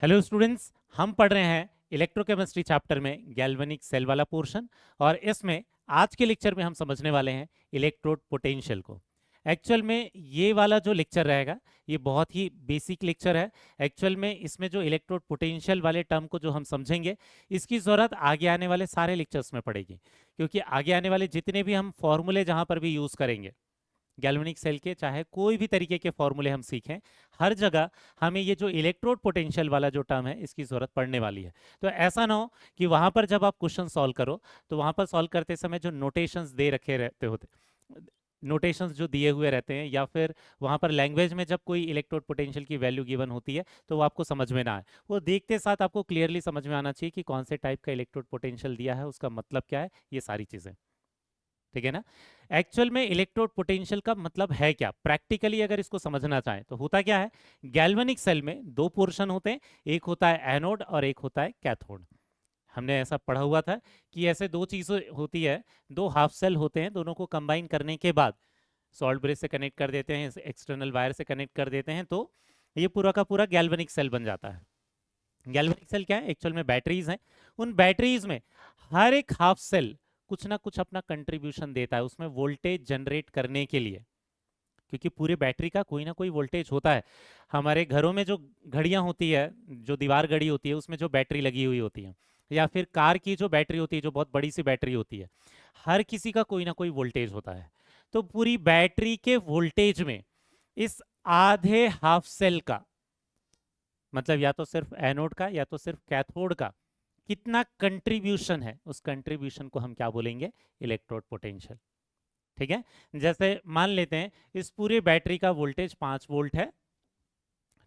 Hello students, हम पढ़ रहे हैं इलेक्ट्रोकेमिस्ट्री चैप्टर में गैल्वेनिक सेल वाला पोर्शन। और इसमें आज के लेक्चर में हम समझने वाले हैं इलेक्ट्रोड पोटेंशियल को। एक्चुअल में ये वाला जो लेक्चर रहेगा ये बहुत ही बेसिक लेक्चर है। एक्चुअल में इसमें जो इलेक्ट्रोड पोटेंशियल वाले टर्म को जो हम समझेंगे, इसकी ज़रूरत आगे आने वाले सारे लेक्चर्स में पड़ेगी, क्योंकि आगे आने वाले जितने भी हम फॉर्मूले जहाँ पर भी यूज़ करेंगे गैल्वेनिक सेल के, चाहे कोई भी तरीके के फॉर्मूले हम सीखें, हर जगह हमें ये जो इलेक्ट्रोड पोटेंशियल वाला जो टर्म है इसकी जरूरत पड़ने वाली है। तो ऐसा ना हो कि वहां पर जब आप क्वेश्चन सॉल्व करो तो वहां पर सॉल्व करते समय जो नोटेशंस दे रखे रहते होते, नोटेशंस जो दिए हुए रहते हैं, या फिर वहां पर लैंग्वेज में जब कोई इलेक्ट्रोड पोटेंशियल की वैल्यू गिवन होती है तो वो आपको समझ में ना आए। वो देखते साथ आपको क्लियरली समझ में आना चाहिए कि कौन से टाइप का इलेक्ट्रोड पोटेंशियल दिया है, उसका मतलब क्या है, ये सारी चीजें। ठीक है ना। एक्चुअल में इलेक्ट्रोड पोटेंशियल का मतलब है क्या, प्रैक्टिकली अगर इसको समझना चाहें तो होता क्या है। गैल्वेनिक सेल में दो पोर्शन होते हैं, एक होता है एनोड और एक होता है कैथोड। हमने ऐसा पढ़ा हुआ था कि ऐसे दो चीजें होती है, दो हाफ सेल होते हैं, दोनों को कंबाइन करने के बाद सॉल्ट ब्रिज से कनेक्ट कर देते हैं, एक्सटर्नल वायर से कनेक्ट कर देते हैं, तो ये पूरा का पूरा गैल्वेनिक सेल बन जाता है। गैल्वेनिक सेल क्या है, एक्चुअल में बैटरीज हैं। उन बैटरीज में हर एक हाफ सेल कुछ ना कुछ अपना कंट्रीब्यूशन देता है उसमें वोल्टेज जनरेट करने के लिए, क्योंकि पूरे बैटरी का कोई ना कोई वोल्टेज होता है। हमारे घरों में जो घड़ियां होती है, जो दीवार घड़ी होती है, उसमें जो बैटरी लगी हुई होती है, या फिर कार की जो बैटरी होती है, जो बहुत बड़ी सी बैटरी होती है, हर किसी का कोई ना कोई वोल्टेज होता है। तो पूरी बैटरी के वोल्टेज में इस आधे हाफ सेल का, मतलब या तो सिर्फ एनोड का या तो सिर्फ कैथोड का, कितना कंट्रीब्यूशन है, उस कंट्रीब्यूशन को हम क्या बोलेंगे, इलेक्ट्रोड पोटेंशियल। ठीक है। जैसे मान लेते हैं इस पूरी बैटरी का वोल्टेज 5 वोल्ट है।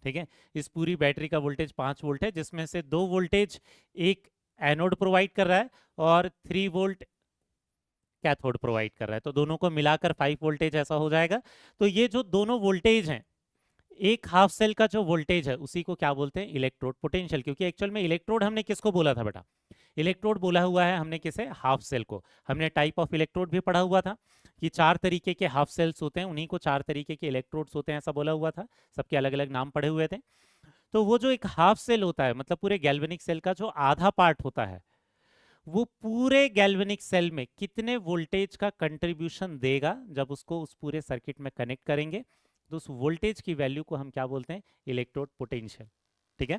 ठीक है। इस पूरी बैटरी का वोल्टेज 5 वोल्ट है, जिसमें से 2 वोल्टेज एक एनोड प्रोवाइड कर रहा है और 3 वोल्ट कैथोड प्रोवाइड कर रहा है, तो दोनों को मिलाकर 5 वोल्टेज ऐसा हो जाएगा। तो ये जो दोनों वोल्टेज हैं, एक हाफ सेल का जो वोल्टेज है उसी को क्या बोलते हैं, इलेक्ट्रोड पोटेंशियल। क्योंकि एक्चुअल में इलेक्ट्रोड हमने किसको बोला था बेटा, इलेक्ट्रोड बोला हुआ है हमने किसे, हाफ सेल को। हमने टाइप ऑफ इलेक्ट्रोड भी पढ़ा हुआ था कि 4 तरीके के हाफ सेल्स होते हैं, उन्हीं को 4 तरीके के इलेक्ट्रोड्स होते हैं, ऐसा बोला हुआ था। सबके अलग अलग नाम पढ़े हुए थे। तो वो जो एक हाफ सेल होता है, मतलब पूरे गैल्वेनिक सेल का जो आधा पार्ट होता है, वो पूरे गैल्वेनिक सेल में कितने वोल्टेज का कंट्रीब्यूशन देगा जब उसको उस पूरे सर्किट में कनेक्ट करेंगे, तो उस वोल्टेज की वैल्यू को हम क्या बोलते हैं, इलेक्ट्रोड पोटेंशियल। ठीक है।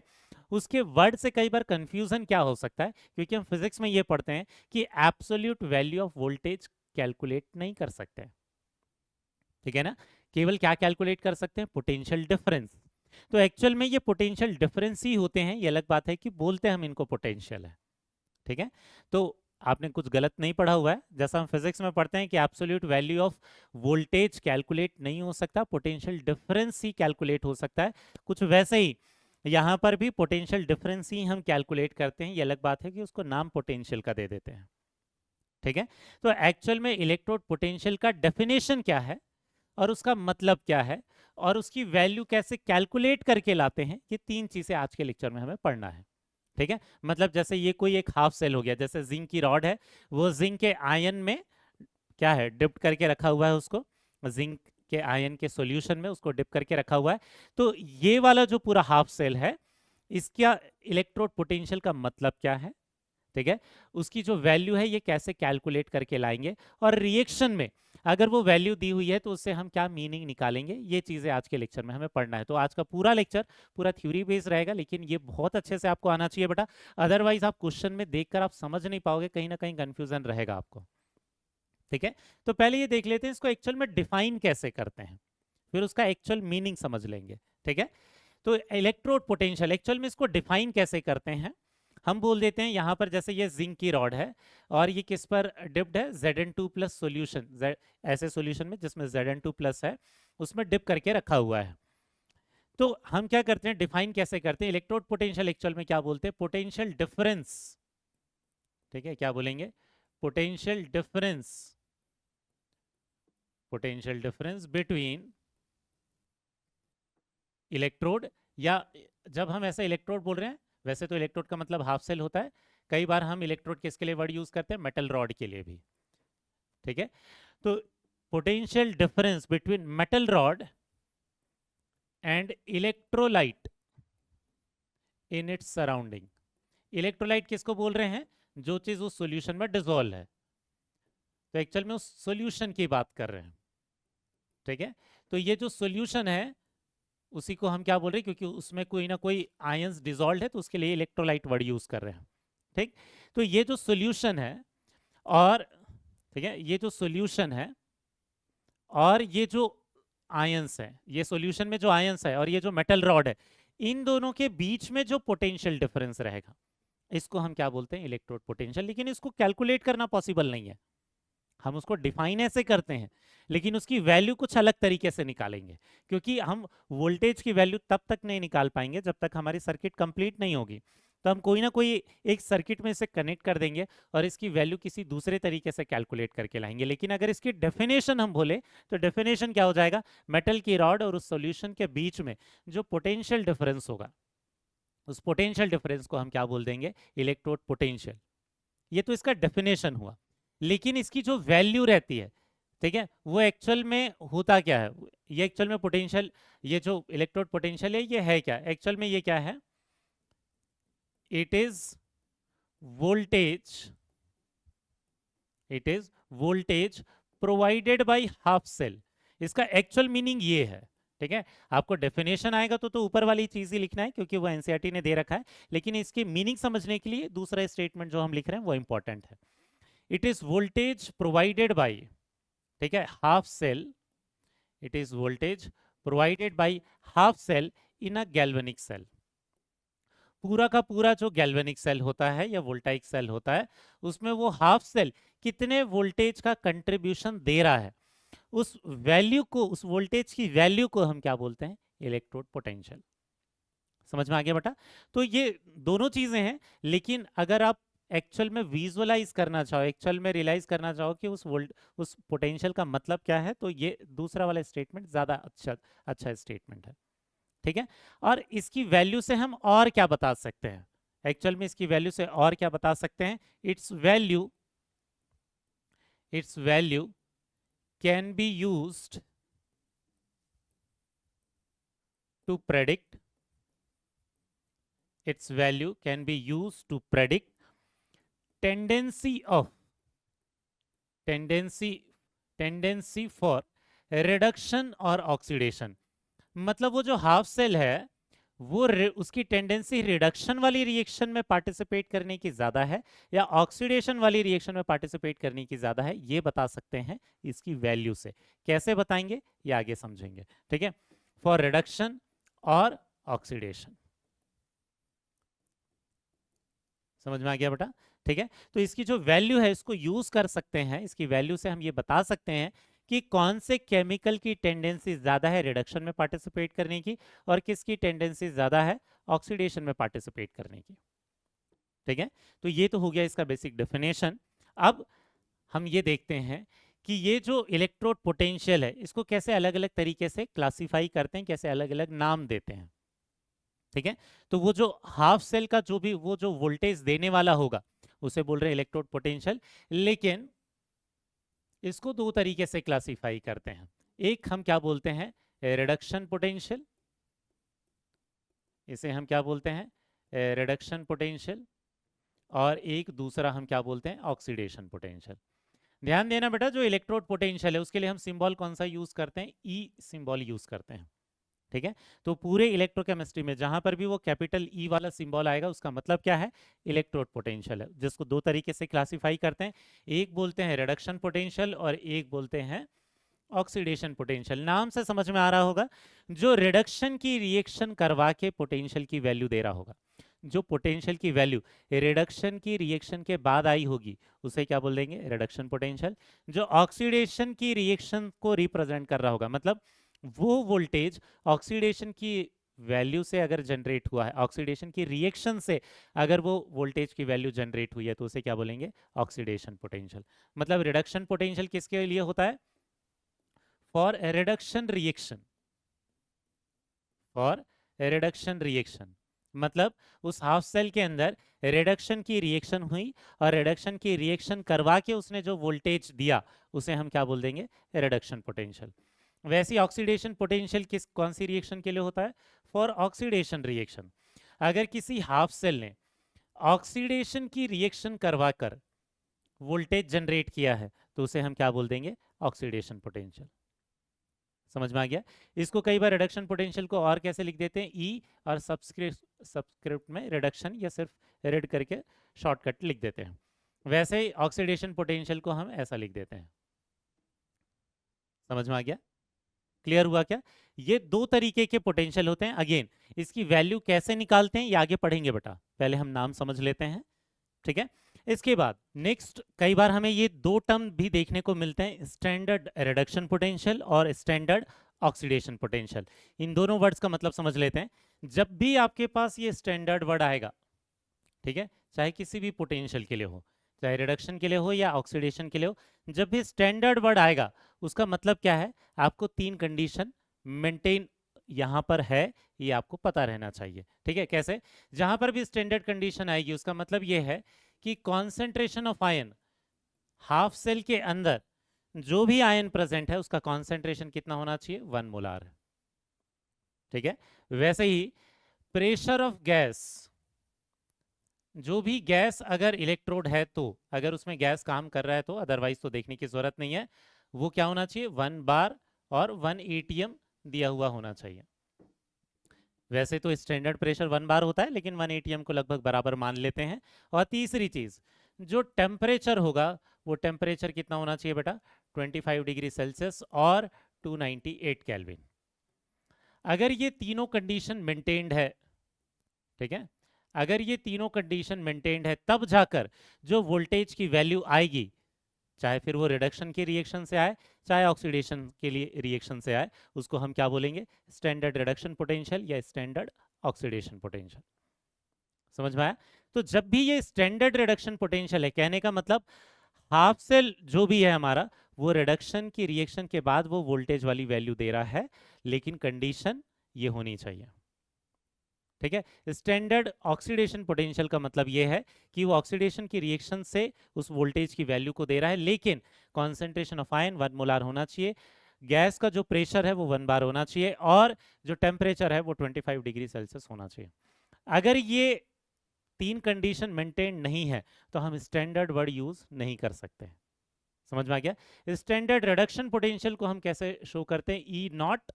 उसके वर्ड से कई बार कंफ्यूजन क्या हो सकता है, क्योंकि हम फिजिक्स में ये पढ़ते हैं कि absolute value of voltage calculate नहीं कर सकते। ठीक है ना। केवल क्या कैलकुलेट कर सकते हैं, पोटेंशियल डिफरेंस। तो एक्चुअल में ये पोटेंशियल डिफरेंस ही होते हैं, ये अलग बात है कि बोलते हैं हम इनको पोटेंशियल है। ठीक है। तो आपने कुछ गलत नहीं पढ़ा हुआ है। जैसा हम फिजिक्स में पढ़ते हैं कि absolute value of voltage calculate नहीं हो सकता, पोटेंशियल डिफरेंस ही कैलकुलेट हो सकता है, कुछ वैसे ही यहाँ पर भी पोटेंशियल डिफरेंस ही हम कैलकुलेट करते हैं। ये अलग बात है कि उसको नाम पोटेंशियल का दे देते हैं। ठीक है। तो एक्चुअल में इलेक्ट्रोड पोटेंशियल का डेफिनेशन क्या है और उसका मतलब क्या है और उसकी वैल्यू कैसे कैलकुलेट करके लाते हैं, ये 3 चीजें आज के लेक्चर में हमें पढ़ना है। ठीक है। मतलब जैसे ये कोई एक हाफ सेल हो गया, जैसे जिंक की रॉड है, वो जिंक के आयन में क्या है, डिप करके रखा हुआ है, उसको जिंक के आयन के सॉल्यूशन में उसको डिप करके रखा हुआ है। तो ये वाला जो पूरा हाफ सेल है, इसका इलेक्ट्रोड पोटेंशियल का मतलब क्या है। ठीक है। उसकी जो वैल्यू है ये कैसे कैलकुलेट करके लाएंगे, और रिएक्शन में अगर वो वैल्यू दी हुई है तो उससे हम क्या मीनिंग निकालेंगे, ये चीजें आज के लेक्चर में हमें पढ़ना है। तो आज का पूरा लेक्चर पूरा थ्योरी बेस्ड रहेगा, लेकिन ये बहुत अच्छे से आपको आना चाहिए बेटा। अदरवाइज आप क्वेश्चन में देखकर आप समझ नहीं पाओगे, कहीं ना कहीं कंफ्यूजन रहेगा आपको। ठीक है। तो पहले ये देख लेते हैं इसको एक्चुअल में डिफाइन कैसे करते हैं, फिर उसका एक्चुअल मीनिंग समझ लेंगे। ठीक है। तो इलेक्ट्रोड पोटेंशियल एक्चुअल में इसको डिफाइन कैसे करते हैं, हम बोल देते हैं यहाँ पर जैसे ये जिंक की रॉड है और ये किस पर डिप्ड है, Zn2 प्लस सोल्यूशन, ऐसे सोल्यूशन में जिसमें Zn2 प्लस है उसमें डिप करके रखा हुआ है। तो हम क्या करते हैं, डिफाइन कैसे करते हैं, इलेक्ट्रोड पोटेंशियल एक्चुअल में क्या बोलते हैं, पोटेंशियल डिफरेंस। ठीक है, क्या बोलेंगे, potential difference, potential difference between electrode, या जब हम ऐसा इलेक्ट्रोड बोल रहे हैं, वैसे तो इलेक्ट्रोड का मतलब हाफ सेल होता है, कई बार हम इलेक्ट्रोड किसके लिए वर्ड यूज करते हैं, मेटल रॉड के लिए भी। ठीक है। तो potential difference between metal rod and electrolyte in its surrounding. Electrolyte किसको बोल रहे हैं? जो चीज उस सॉल्यूशन में डिसॉल्व है। तो एक्चुअल में उस सॉल्यूशन की बात कर रहे हैं, ठीक है। तो ये जो सॉल्यूशन है उसी को हम क्या बोल रहे हैं, क्योंकि उसमें कोई ना कोई आयंस डिसॉल्व है तो उसके लिए इलेक्ट्रोलाइट वर्ड यूज कर रहे हैं, ठीक। तो ये जो सॉल्यूशन है, और ठीक है, ये जो सॉल्यूशन है और ये जो आयंस है, ये सॉल्यूशन में जो आयंस है और ये जो मेटल रॉड है, इन दोनों के बीच में जो पोटेंशियल डिफरेंस रहेगा इसको हम क्या बोलते हैं? Electrode potential. लेकिन इसको कैलकुलेट करना पॉसिबल नहीं है, हम उसको डिफाइन ऐसे करते हैं लेकिन उसकी वैल्यू कुछ अलग तरीके से निकालेंगे, क्योंकि हम वोल्टेज की वैल्यू तब तक नहीं निकाल पाएंगे जब तक हमारी सर्किट कंप्लीट नहीं होगी। तो हम कोई ना कोई एक सर्किट में इसे कनेक्ट कर देंगे और इसकी वैल्यू किसी दूसरे तरीके से कैलकुलेट करके लाएंगे। लेकिन अगर इसकी डेफिनेशन हम बोले तो डेफिनेशन क्या हो जाएगा? मेटल की रॉड और उस सॉल्यूशन के बीच में जो पोटेंशियल डिफरेंस होगा, उस पोटेंशियल डिफरेंस को हम क्या बोल देंगे? Electrode potential. ये तो इसका डेफिनेशन हुआ। लेकिन इसकी जो वैल्यू रहती है, ठीक है, वो एक्चुअल में होता क्या है? ये एक्चुअल में पोटेंशियल, ये जो इलेक्ट्रोड पोटेंशियल है ये है क्या एक्चुअल में? ये क्या है? It is voltage, it is voltage provided by half cell. इसका एक्चुअल मीनिंग ये है, ठीक है। आपको डेफिनेशन आएगा तो ऊपर वाली चीज ही लिखना है क्योंकि वो एनसीईआरटी ने दे रखा है, लेकिन इसकी मीनिंग समझने के लिए दूसरा स्टेटमेंट जो हम लिख रहे हैं वो इंपॉर्टेंट है। It is voltage provided by, ठीक है, half cell. It is voltage provided by half cell in a galvanic cell. पूरा का पूरा जो गैल्वेनिक सेल होता है या वोल्टाइक सेल होता है, उसमें वो हाफ सेल कितने वोल्टेज का कंट्रीब्यूशन दे रहा है, उस वैल्यू को, उस वोल्टेज की वैल्यू को हम क्या बोलते हैं? Electrode potential. समझ में आ गया बेटा? तो ये दोनों चीजें हैं, लेकिन अगर आप एक्चुअल में विजुअलाइज करना चाहो, एक्चुअल में रियलाइज करना चाहो कि उस पोटेंशियल का मतलब क्या है, तो ये दूसरा वाला स्टेटमेंट ज्यादा अच्छा स्टेटमेंट है, ठीक है। और इसकी वैल्यू से हम और क्या बता सकते हैं? एक्चुअल में इसकी वैल्यू से और क्या बता सकते हैं? Its value can be used to predict, its value can be used to predict tendency for reduction और ऑक्सीडेशन। मतलब वो जो हाफ सेल है वो उसकी टेंडेंसी रिडक्शन वाली रिएक्शन में पार्टिसिपेट करने की ज्यादा है या ऑक्सीडेशन वाली रिएक्शन में पार्टिसिपेट करने की ज्यादा है, ये बता सकते हैं इसकी वैल्यू से। कैसे बताएंगे ये आगे समझेंगे, ठीक है। फॉर रिडक्शन और ऑक्सीडेशन। समझ में आ गया बेटा? ठीक है। तो इसकी जो वैल्यू है इसको यूज कर सकते हैं, इसकी वैल्यू से हम ये बता सकते हैं कि कौन से केमिकल की टेंडेंसी ज्यादा है रिडक्शन में पार्टिसिपेट करने की और किसकी टेंडेंसी ज्यादा है ऑक्सीडेशन में पार्टिसिपेट करने की, ठीक है। तो ये तो हो गया इसका बेसिक डेफिनेशन। अब हम ये देखते हैं कि ये जो इलेक्ट्रोड पोटेंशियल है इसको कैसे अलग अलग तरीके से क्लासिफाई करते हैं, कैसे अलग अलग नाम देते हैं, ठीक है। तो वो जो हाफ सेल का जो भी वो जो वोल्टेज देने वाला होगा उसे बोल रहे हैं इलेक्ट्रोड पोटेंशियल। लेकिन इसको दो तरीके से क्लासिफाई करते हैं। एक हम क्या बोलते हैं? Reduction potential. इसे हम क्या बोलते हैं? Reduction potential. और एक दूसरा हम क्या बोलते हैं? Oxidation potential. ध्यान देना बेटा, जो इलेक्ट्रोड पोटेंशियल है उसके लिए हम सिंबल कौन सा यूज करते हैं? ई सिंबल यूज करते हैं, ठीक है। तो पूरे इलेक्ट्रोकेमिस्ट्री में जहां पर भी वो कैपिटल ई वाला सिंबल आएगा उसका मतलब क्या है? इलेक्ट्रोड पोटेंशियल है, जिसको दो तरीके से क्लासिफाई करते हैं। एक बोलते हैं रिडक्शन पोटेंशियल और एक बोलते हैं ऑक्सीडेशन पोटेंशियल। नाम से समझ में आ रहा होगा, जो रिडक्शन की रिएक्शन करवा के पोटेंशियल की वैल्यू दे रहा होगा, जो पोटेंशियल की वैल्यू रिडक्शन की रिएक्शन के बाद आई होगी उसे क्या बोल देंगे? Reduction potential. जो ऑक्सीडेशन की रिएक्शन को रिप्रेजेंट कर रहा होगा, मतलब वो वोल्टेज ऑक्सीडेशन की वैल्यू से अगर जनरेट हुआ है, ऑक्सीडेशन की रिएक्शन से अगर वो वोल्टेज की वैल्यू जनरेट हुई है तो उसे क्या बोलेंगे? Oxidation potential. मतलब रिडक्शन पोटेंशियल किसके लिए होता है? For reduction reaction, for reduction reaction. मतलब उस हाफ सेल के अंदर रिडक्शन की रिएक्शन हुई और रिडक्शन की रिएक्शन करवा के उसने जो वोल्टेज दिया उसे हम क्या बोल देंगे? Reduction potential. वैसी ऑक्सीडेशन पोटेंशियल कौन सी रिएक्शन के लिए होता है? For oxidation reaction. अगर किसी हाफ सेल ने ऑक्सीडेशन की रिएक्शन करवाकर वोल्टेज जनरेट किया है तो उसे हम क्या बोल देंगे, ऑक्सीडेशन पोटेंशियल। समझ में आ गया। इसको कई बार रिडक्शन पोटेंशियल को और कैसे लिख देते हैं, ई और सबस्क्रिप्ट में रिडक्शन या सिर्फ रेड करके शॉर्टकट लिख देते हैं। वैसे ही ऑक्सीडेशन पोटेंशियल को हम ऐसा लिख देते हैं। समझ में आ गया, क्लियर हुआ क्या। ये दो तरीके के पोटेंशियल होते हैं। अगेन इसकी वैल्यू कैसे निकालते हैं ये आगे पढ़ेंगे बेटा, पहले हम नाम समझ लेते हैं, ठीक है। इसके बाद नेक्स्ट कई बार हमें ये दो टर्म भी देखने को मिलते हैं, स्टैंडर्ड रिडक्शन पोटेंशियल और स्टैंडर्ड ऑक्सीडेशन पोटेंशियल। इन दोनों वर्ड्स का मतलब समझ लेते हैं। जब भी आपके पास ये स्टैंडर्ड वर्ड आएगा, ठीक है, चाहे किसी भी पोटेंशियल के लिए हो, चाहे रिडक्शन के लिए हो या ऑक्सीडेशन के लिए हो, जब भी स्टैंडर्ड वर्ड आएगा उसका मतलब क्या है, आपको तीन कंडीशन मेंटेन यहां पर है, ये आपको पता रहना चाहिए, ठीक है। कैसे, जहां पर भी स्टैंडर्ड कंडीशन आएगी उसका मतलब ये है कि concentration of ion half cell के अंदर जो भी आयन प्रेजेंट है उसका कॉन्सेंट्रेशन कितना होना चाहिए, 1 मोलार, ठीक है। वैसे ही प्रेशर ऑफ गैस, जो भी गैस अगर इलेक्ट्रोड है तो अगर उसमें गैस काम कर रहा है तो, अदरवाइज तो देखने की जरूरत नहीं है, वो क्या होना चाहिए, 1 बार और 1 एटीएम दिया हुआ होना चाहिए। वैसे तो स्टैंडर्ड प्रेशर 1 बार होता है लेकिन 1 एटीएम को लगभग बराबर मान लेते हैं। और तीसरी चीज, जो टेम्परेचर होगा वो टेम्परेचर कितना होना चाहिए बेटा, 25 डिग्री सेल्सियस और 298 केल्विन। अगर ये तीनों कंडीशन मेंटेन्ड है, ठीक है, अगर ये तीनों कंडीशन मेंटेन्ड है तब जाकर जो वोल्टेज की वैल्यू आएगी, चाहे फिर वो रिडक्शन के रिएक्शन से आए चाहे ऑक्सीडेशन के लिए रिएक्शन से आए, उसको हम क्या बोलेंगे, स्टैंडर्ड रिडक्शन पोटेंशियल या स्टैंडर्ड ऑक्सीडेशन पोटेंशियल। समझ में आया। तो जब भी ये स्टैंडर्ड रिडक्शन पोटेंशियल है, कहने का मतलब हाफ सेल जो भी है हमारा वो रिडक्शन की रिएक्शन के बाद वो वोल्टेज वाली वैल्यू दे रहा है, लेकिन कंडीशन ये होनी चाहिए, ठीक है। स्टैंडर्ड ऑक्सीडेशन पोटेंशियल का मतलब ये है कि वो ऑक्सीडेशन की रिएक्शन से उस वोल्टेज की वैल्यू को दे रहा है, लेकिन कॉन्सेंट्रेशन ऑफ आयन 1 मोलार होना चाहिए, गैस का जो प्रेशर है वो 1 बार होना चाहिए और जो टेम्परेचर है वो 25 डिग्री सेल्सियस होना चाहिए। अगर ये तीन कंडीशन मेंटेन नहीं है तो हम स्टैंडर्ड वर्ड यूज नहीं कर सकते। समझ में आ गया। स्टैंडर्ड रिडक्शन पोटेंशियल को हम कैसे शो करते हैं, ई नॉट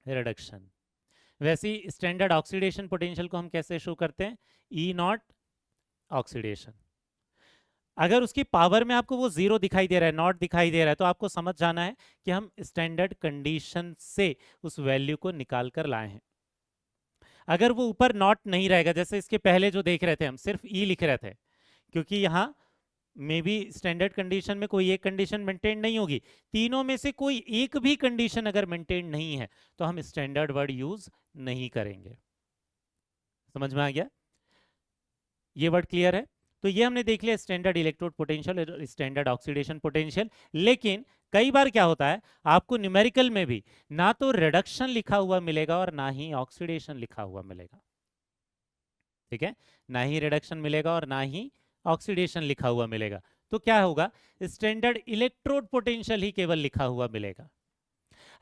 रिडक्शन। वैसे ही स्टैंडर्ड ऑक्सीडेशन पोटेंशियल को हम कैसे शो करते हैं, ई नॉट ऑक्सीडेशन। अगर उसकी पावर में आपको वो जीरो दिखाई दे रहा है, नॉट दिखाई दे रहा है, तो आपको समझ जाना है कि हम स्टैंडर्ड कंडीशन से उस वैल्यू को निकाल कर लाए हैं। अगर वो ऊपर नॉट नहीं रहेगा, जैसे इसके पहले जो देख रहे थे हम सिर्फ ई लिख रहे थे, क्योंकि यहाँ मे बी स्टैंडर्ड कंडीशन में कोई एक कंडीशन मेंटेन नहीं होगी, तीनों में से कोई एक भी कंडीशन अगर मेंटेन नहीं है तो हम स्टैंडर्ड वर्ड यूज नहीं करेंगे। समझ में आ गया, ये वर्ड क्लियर है। तो ये हमने देख लिया स्टैंडर्ड इलेक्ट्रोड पोटेंशियल और स्टैंडर्ड ऑक्सीडेशन पोटेंशियल। लेकिन कई बार क्या होता है, आपको न्यूमेरिकल में भी ना तो रिडक्शन लिखा हुआ मिलेगा और ना ही ऑक्सीडेशन लिखा हुआ मिलेगा, ठीक है, ना ही रिडक्शन मिलेगा और ना ही ऑक्सीडेशन लिखा हुआ मिलेगा। तो क्या होगा, स्टैंडर्ड इलेक्ट्रोड पोटेंशियल ही केवल लिखा हुआ मिलेगा।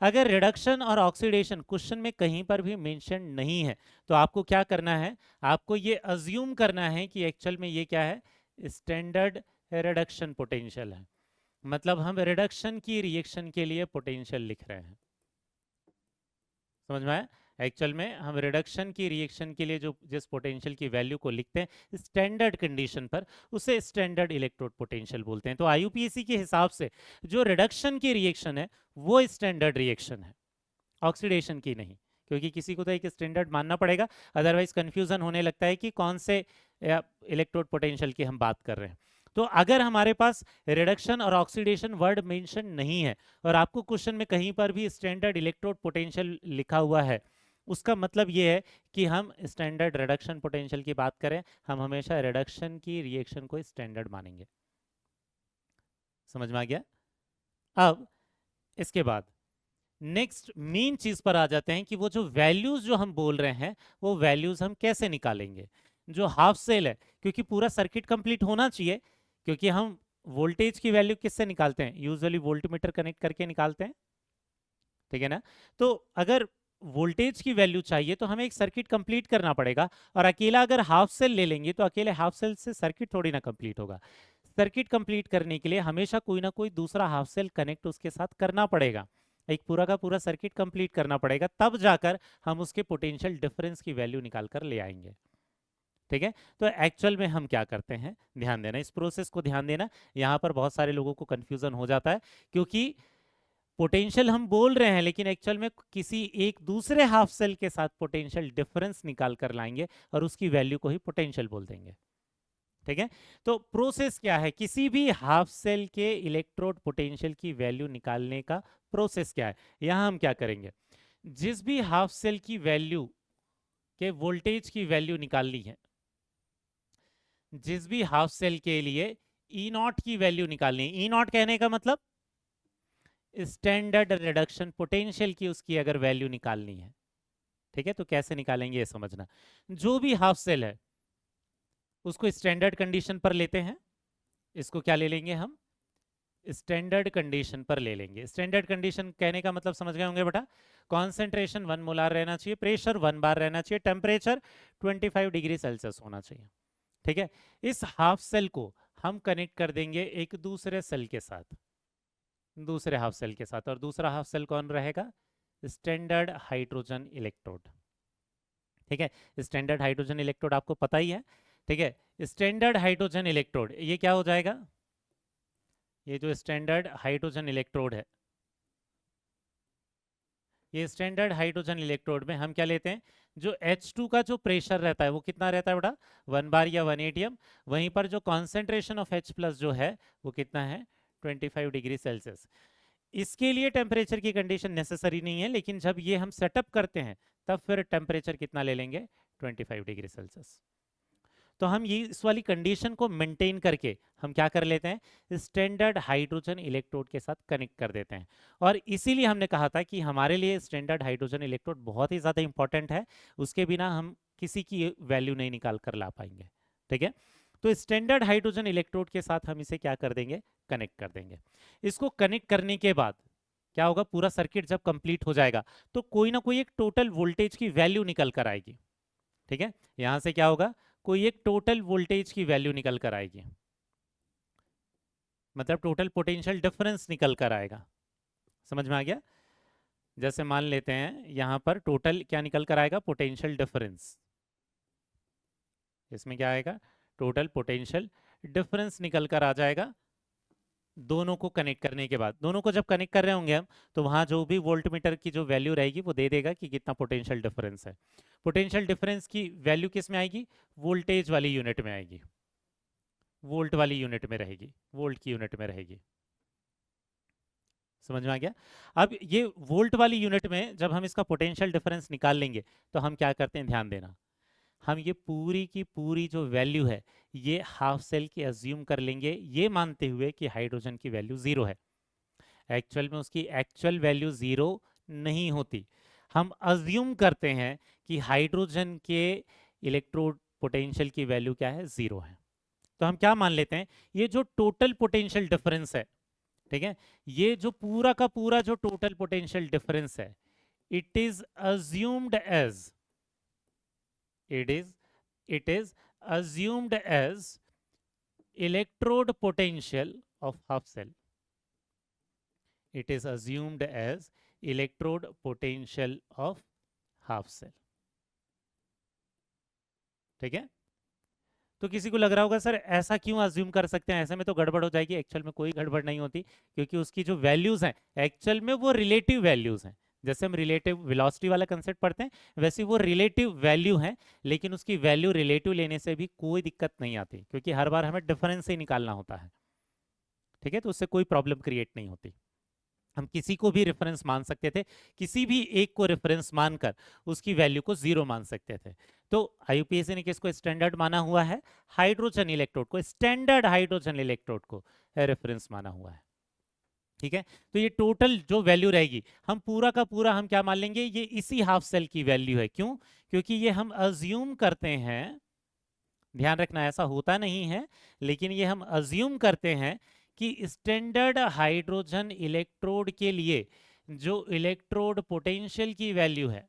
अगर रिडक्शन और ऑक्सीडेशन क्वेश्चन में कहीं पर भी मेंशन नहीं है तो आपको क्या करना है, आपको ये अज्यूम करना है कि एक्चुअल में ये क्या है, स्टैंडर्ड रिडक्शन पोटेंशियल है, मतलब हम रिडक्शन की रिएक्शन के लिए पोटेंशियल लिख रहे हैं। समझ में आया। एक्चुअल में हम रिडक्शन की रिएक्शन के लिए जो जिस पोटेंशियल की वैल्यू को लिखते हैं स्टैंडर्ड कंडीशन पर, उसे स्टैंडर्ड इलेक्ट्रोड पोटेंशियल बोलते हैं। तो आईयूपीएसी के हिसाब से जो रिडक्शन की रिएक्शन है वो स्टैंडर्ड रिएक्शन है, ऑक्सीडेशन की नहीं, क्योंकि किसी को तो एक स्टैंडर्ड मानना पड़ेगा, अदरवाइज कंफ्यूजन होने लगता है कि कौन से इलेक्ट्रोड पोटेंशियल की हम बात कर रहे हैं। तो अगर हमारे पास रिडक्शन और ऑक्सीडेशन वर्ड मेंशन नहीं है और आपको क्वेश्चन में कहीं पर भी स्टैंडर्ड इलेक्ट्रोड पोटेंशियल लिखा हुआ है, उसका मतलब ये है कि हम स्टैंडर्ड रिडक्शन पोटेंशियल की बात करें, हम हमेशा रिडक्शन की रिएक्शन को स्टैंडर्ड मानेंगे। समझ में आ गया। अब इसके बाद नेक्स्ट मेन चीज पर आ जाते हैं कि वो जो वैल्यूज जो हम बोल रहे हैं वो वैल्यूज हम कैसे निकालेंगे। जो हाफ सेल है, क्योंकि पूरा सर्किट कंप्लीट होना चाहिए, क्योंकि हम वोल्टेज की वैल्यू किससे निकालते हैं, यूजुअली वोल्टमीटर कनेक्ट करके निकालते हैं, ठीक है ना। तो अगर वोल्टेज की वैल्यू चाहिए तो हमें एक सर्किट कंप्लीट करना पड़ेगा, और अकेला अगर हाफ सेल ले लेंगे तो अकेले हाफ सेल से सर्किट थोड़ी ना कंप्लीट होगा। सर्किट कंप्लीट करने के लिए हमेशा कोई ना कोई दूसरा हाफ सेल कनेक्ट उसके साथ करना पड़ेगा, एक पूरा का पूरा सर्किट कंप्लीट करना पड़ेगा, तब जाकर हम उसके पोटेंशियल डिफरेंस की वैल्यू निकाल कर ले आएंगे। ठीक है, तो एक्चुअल में हम क्या करते हैं, ध्यान देना, इस प्रोसेस को ध्यान देना। यहाँ पर बहुत सारे लोगों को कंफ्यूजन हो जाता है, क्योंकि पोटेंशियल हम बोल रहे हैं लेकिन एक्चुअल में किसी एक दूसरे हाफ सेल के साथ पोटेंशियल डिफरेंस निकाल कर लाएंगे और उसकी वैल्यू को ही पोटेंशियल बोल देंगे। ठीक है, तो प्रोसेस क्या है, किसी भी हाफ सेल के इलेक्ट्रोड पोटेंशियल की वैल्यू निकालने का प्रोसेस क्या है। यहां हम क्या करेंगे, जिस भी हाफ सेल की वैल्यू के वोल्टेज की वैल्यू निकालनी है, जिस भी हाफ सेल के लिए ई नॉट की वैल्यू निकालनी है, ई नॉट कहने का मतलब स्टैंडर्ड रिडक्शन पोटेंशियल की उसकी अगर वैल्यू निकालनी है। ठीक है, तो कैसे निकालेंगे ये समझना। जो भी हाफ सेल है उसको स्टैंडर्ड कंडीशन पर लेते हैं, इसको क्या ले लेंगे हम, स्टैंडर्ड कंडीशन पर ले लेंगे। स्टैंडर्ड कंडीशन कहने का मतलब समझ गए होंगे बेटा, कॉन्सेंट्रेशन 1 मोलार रहना चाहिए, प्रेशर 1 बार रहना चाहिए, टेम्परेचर 25 डिग्री सेल्सियस होना चाहिए। ठीक है, इस हाफ सेल को हम कनेक्ट कर देंगे एक दूसरे सेल के साथ, दूसरे हाफ सेल के साथ, और दूसरा हाफ सेल कौन रहेगा, स्टैंडर्ड हाइड्रोजन इलेक्ट्रोड। ठीक है, स्टैंडर्ड हाइड्रोजन इलेक्ट्रोड आपको पता ही है। ठीक है, स्टैंडर्ड हाइड्रोजन इलेक्ट्रोड ये क्या हो जाएगा, ये जो स्टैंडर्ड हाइड्रोजन इलेक्ट्रोड है, ये स्टैंडर्ड हाइड्रोजन इलेक्ट्रोड में हम क्या लेते हैं, जो H2 का जो प्रेशर रहता है वो कितना रहता है बेटा, 1 बार या 1 एटीएम। वहीं पर जो कॉन्सेंट्रेशन ऑफ H प्लस जो है वो कितना है, 25 डिग्री सेल्सियस। इसके लिए टेम्परेचर की कंडीशन नेसेसरी नहीं है, लेकिन जब ये हम सेटअप करते हैं तब फिर टेम्परेचर कितना ले लेंगे, 25 डिग्री सेल्सियस। तो हम ये इस वाली कंडीशन को मेंटेन करके हम क्या कर लेते हैं, स्टैंडर्ड हाइड्रोजन इलेक्ट्रोड के साथ कनेक्ट कर देते हैं। और इसीलिए हमने कहा था कि हमारे लिए स्टैंडर्ड हाइड्रोजन इलेक्ट्रोड बहुत ही ज़्यादा इंपॉर्टेंट है, उसके बिना हम किसी की वैल्यू नहीं निकाल कर ला पाएंगे। ठीक है, तो स्टैंडर्ड हाइड्रोजन इलेक्ट्रोड के साथ हम इसे क्या कर देंगे, कनेक्ट कर देंगे। इसको कनेक्ट करने के बाद क्या होगा, पूरा सर्किट जब कंप्लीट हो जाएगा तो कोई ना कोई एक टोटल वोल्टेज की वैल्यू निकल कर आएगी। ठीक है, यहां से क्या होगा, कोई एक टोटल वोल्टेज की वैल्यू निकल कर आएगी, मतलब टोटल पोटेंशियल डिफरेंस निकल कर आएगा। समझ में आ गया, जैसे मान लेते हैं यहां पर टोटल क्या निकल कर आएगा, पोटेंशियल डिफरेंस। इसमें क्या आएगा, टोटल पोटेंशियल डिफरेंस निकल कर आ जाएगा दोनों को कनेक्ट करने के बाद। दोनों को जब कनेक्ट कर रहे होंगे हम तो वहां जो भी वोल्ट मीटर की जो वैल्यू रहेगी वो दे देगा कि कितना पोटेंशियल डिफरेंस है। पोटेंशियल डिफरेंस की वैल्यू किस में आएगी, वोल्टेज वाली यूनिट में आएगी, वोल्ट वाली यूनिट में रहेगी, वोल्ट की यूनिट में रहेगी। समझ में आ गया। अब ये वोल्ट वाली यूनिट में जब हम इसका पोटेंशियल डिफरेंस निकाल लेंगे तो हम क्या करते हैं, ध्यान देना, हम ये पूरी की पूरी जो वैल्यू है ये हाफ सेल की अज्यूम कर लेंगे, ये मानते हुए कि हाइड्रोजन की वैल्यू 0 है। एक्चुअल में उसकी एक्चुअल वैल्यू 0 नहीं होती, हम अज्यूम करते हैं कि हाइड्रोजन के इलेक्ट्रोड पोटेंशियल की वैल्यू क्या है, 0 है। तो हम क्या मान लेते हैं, ये जो टोटल पोटेंशियल डिफरेंस है, ठीक है, ये जो पूरा का पूरा जो टोटल पोटेंशियल डिफरेंस है, it is assumed as, it is assumed as electrode potential of half cell. It is assumed as electrode potential of half cell. ठीक है, तो किसी को लग रहा होगा सर ऐसा क्यों अज्यूम कर सकते हैं, ऐसे में तो गड़बड़ हो जाएगी। एक्चुअल में कोई गड़बड़ नहीं होती, क्योंकि उसकी जो वैल्यूज हैं एक्चुअल में वो रिलेटिव वैल्यूज हैं। जैसे हम रिलेटिव वेलोसिटी वाला कंसेप्ट पढ़ते हैं वैसे वो रिलेटिव वैल्यू है, लेकिन उसकी वैल्यू रिलेटिव लेने से भी कोई दिक्कत नहीं आती, क्योंकि हर बार हमें डिफरेंस ही निकालना होता है। ठीक है, तो उससे कोई प्रॉब्लम क्रिएट नहीं होती। हम किसी को भी रेफरेंस मान सकते थे, किसी भी एक को रेफरेंस मानकर उसकी वैल्यू को 0 मान सकते थे। तो आईयूपीएसी ने किसको स्टैंडर्ड माना हुआ है, हाइड्रोजन इलेक्ट्रोड को, स्टैंडर्ड हाइड्रोजन इलेक्ट्रोड को रेफरेंस माना हुआ है। ठीक है, तो ये टोटल जो वैल्यू रहेगी हम पूरा का पूरा हम क्या मान लेंगे, ये इसी हाफ सेल की वैल्यू है। क्यों, क्योंकि ये हम अज्यूम करते हैं, ध्यान रखना ऐसा होता नहीं है, लेकिन ये हम अज्यूम करते हैं कि स्टैंडर्ड हाइड्रोजन इलेक्ट्रोड के लिए जो इलेक्ट्रोड पोटेंशियल की वैल्यू है,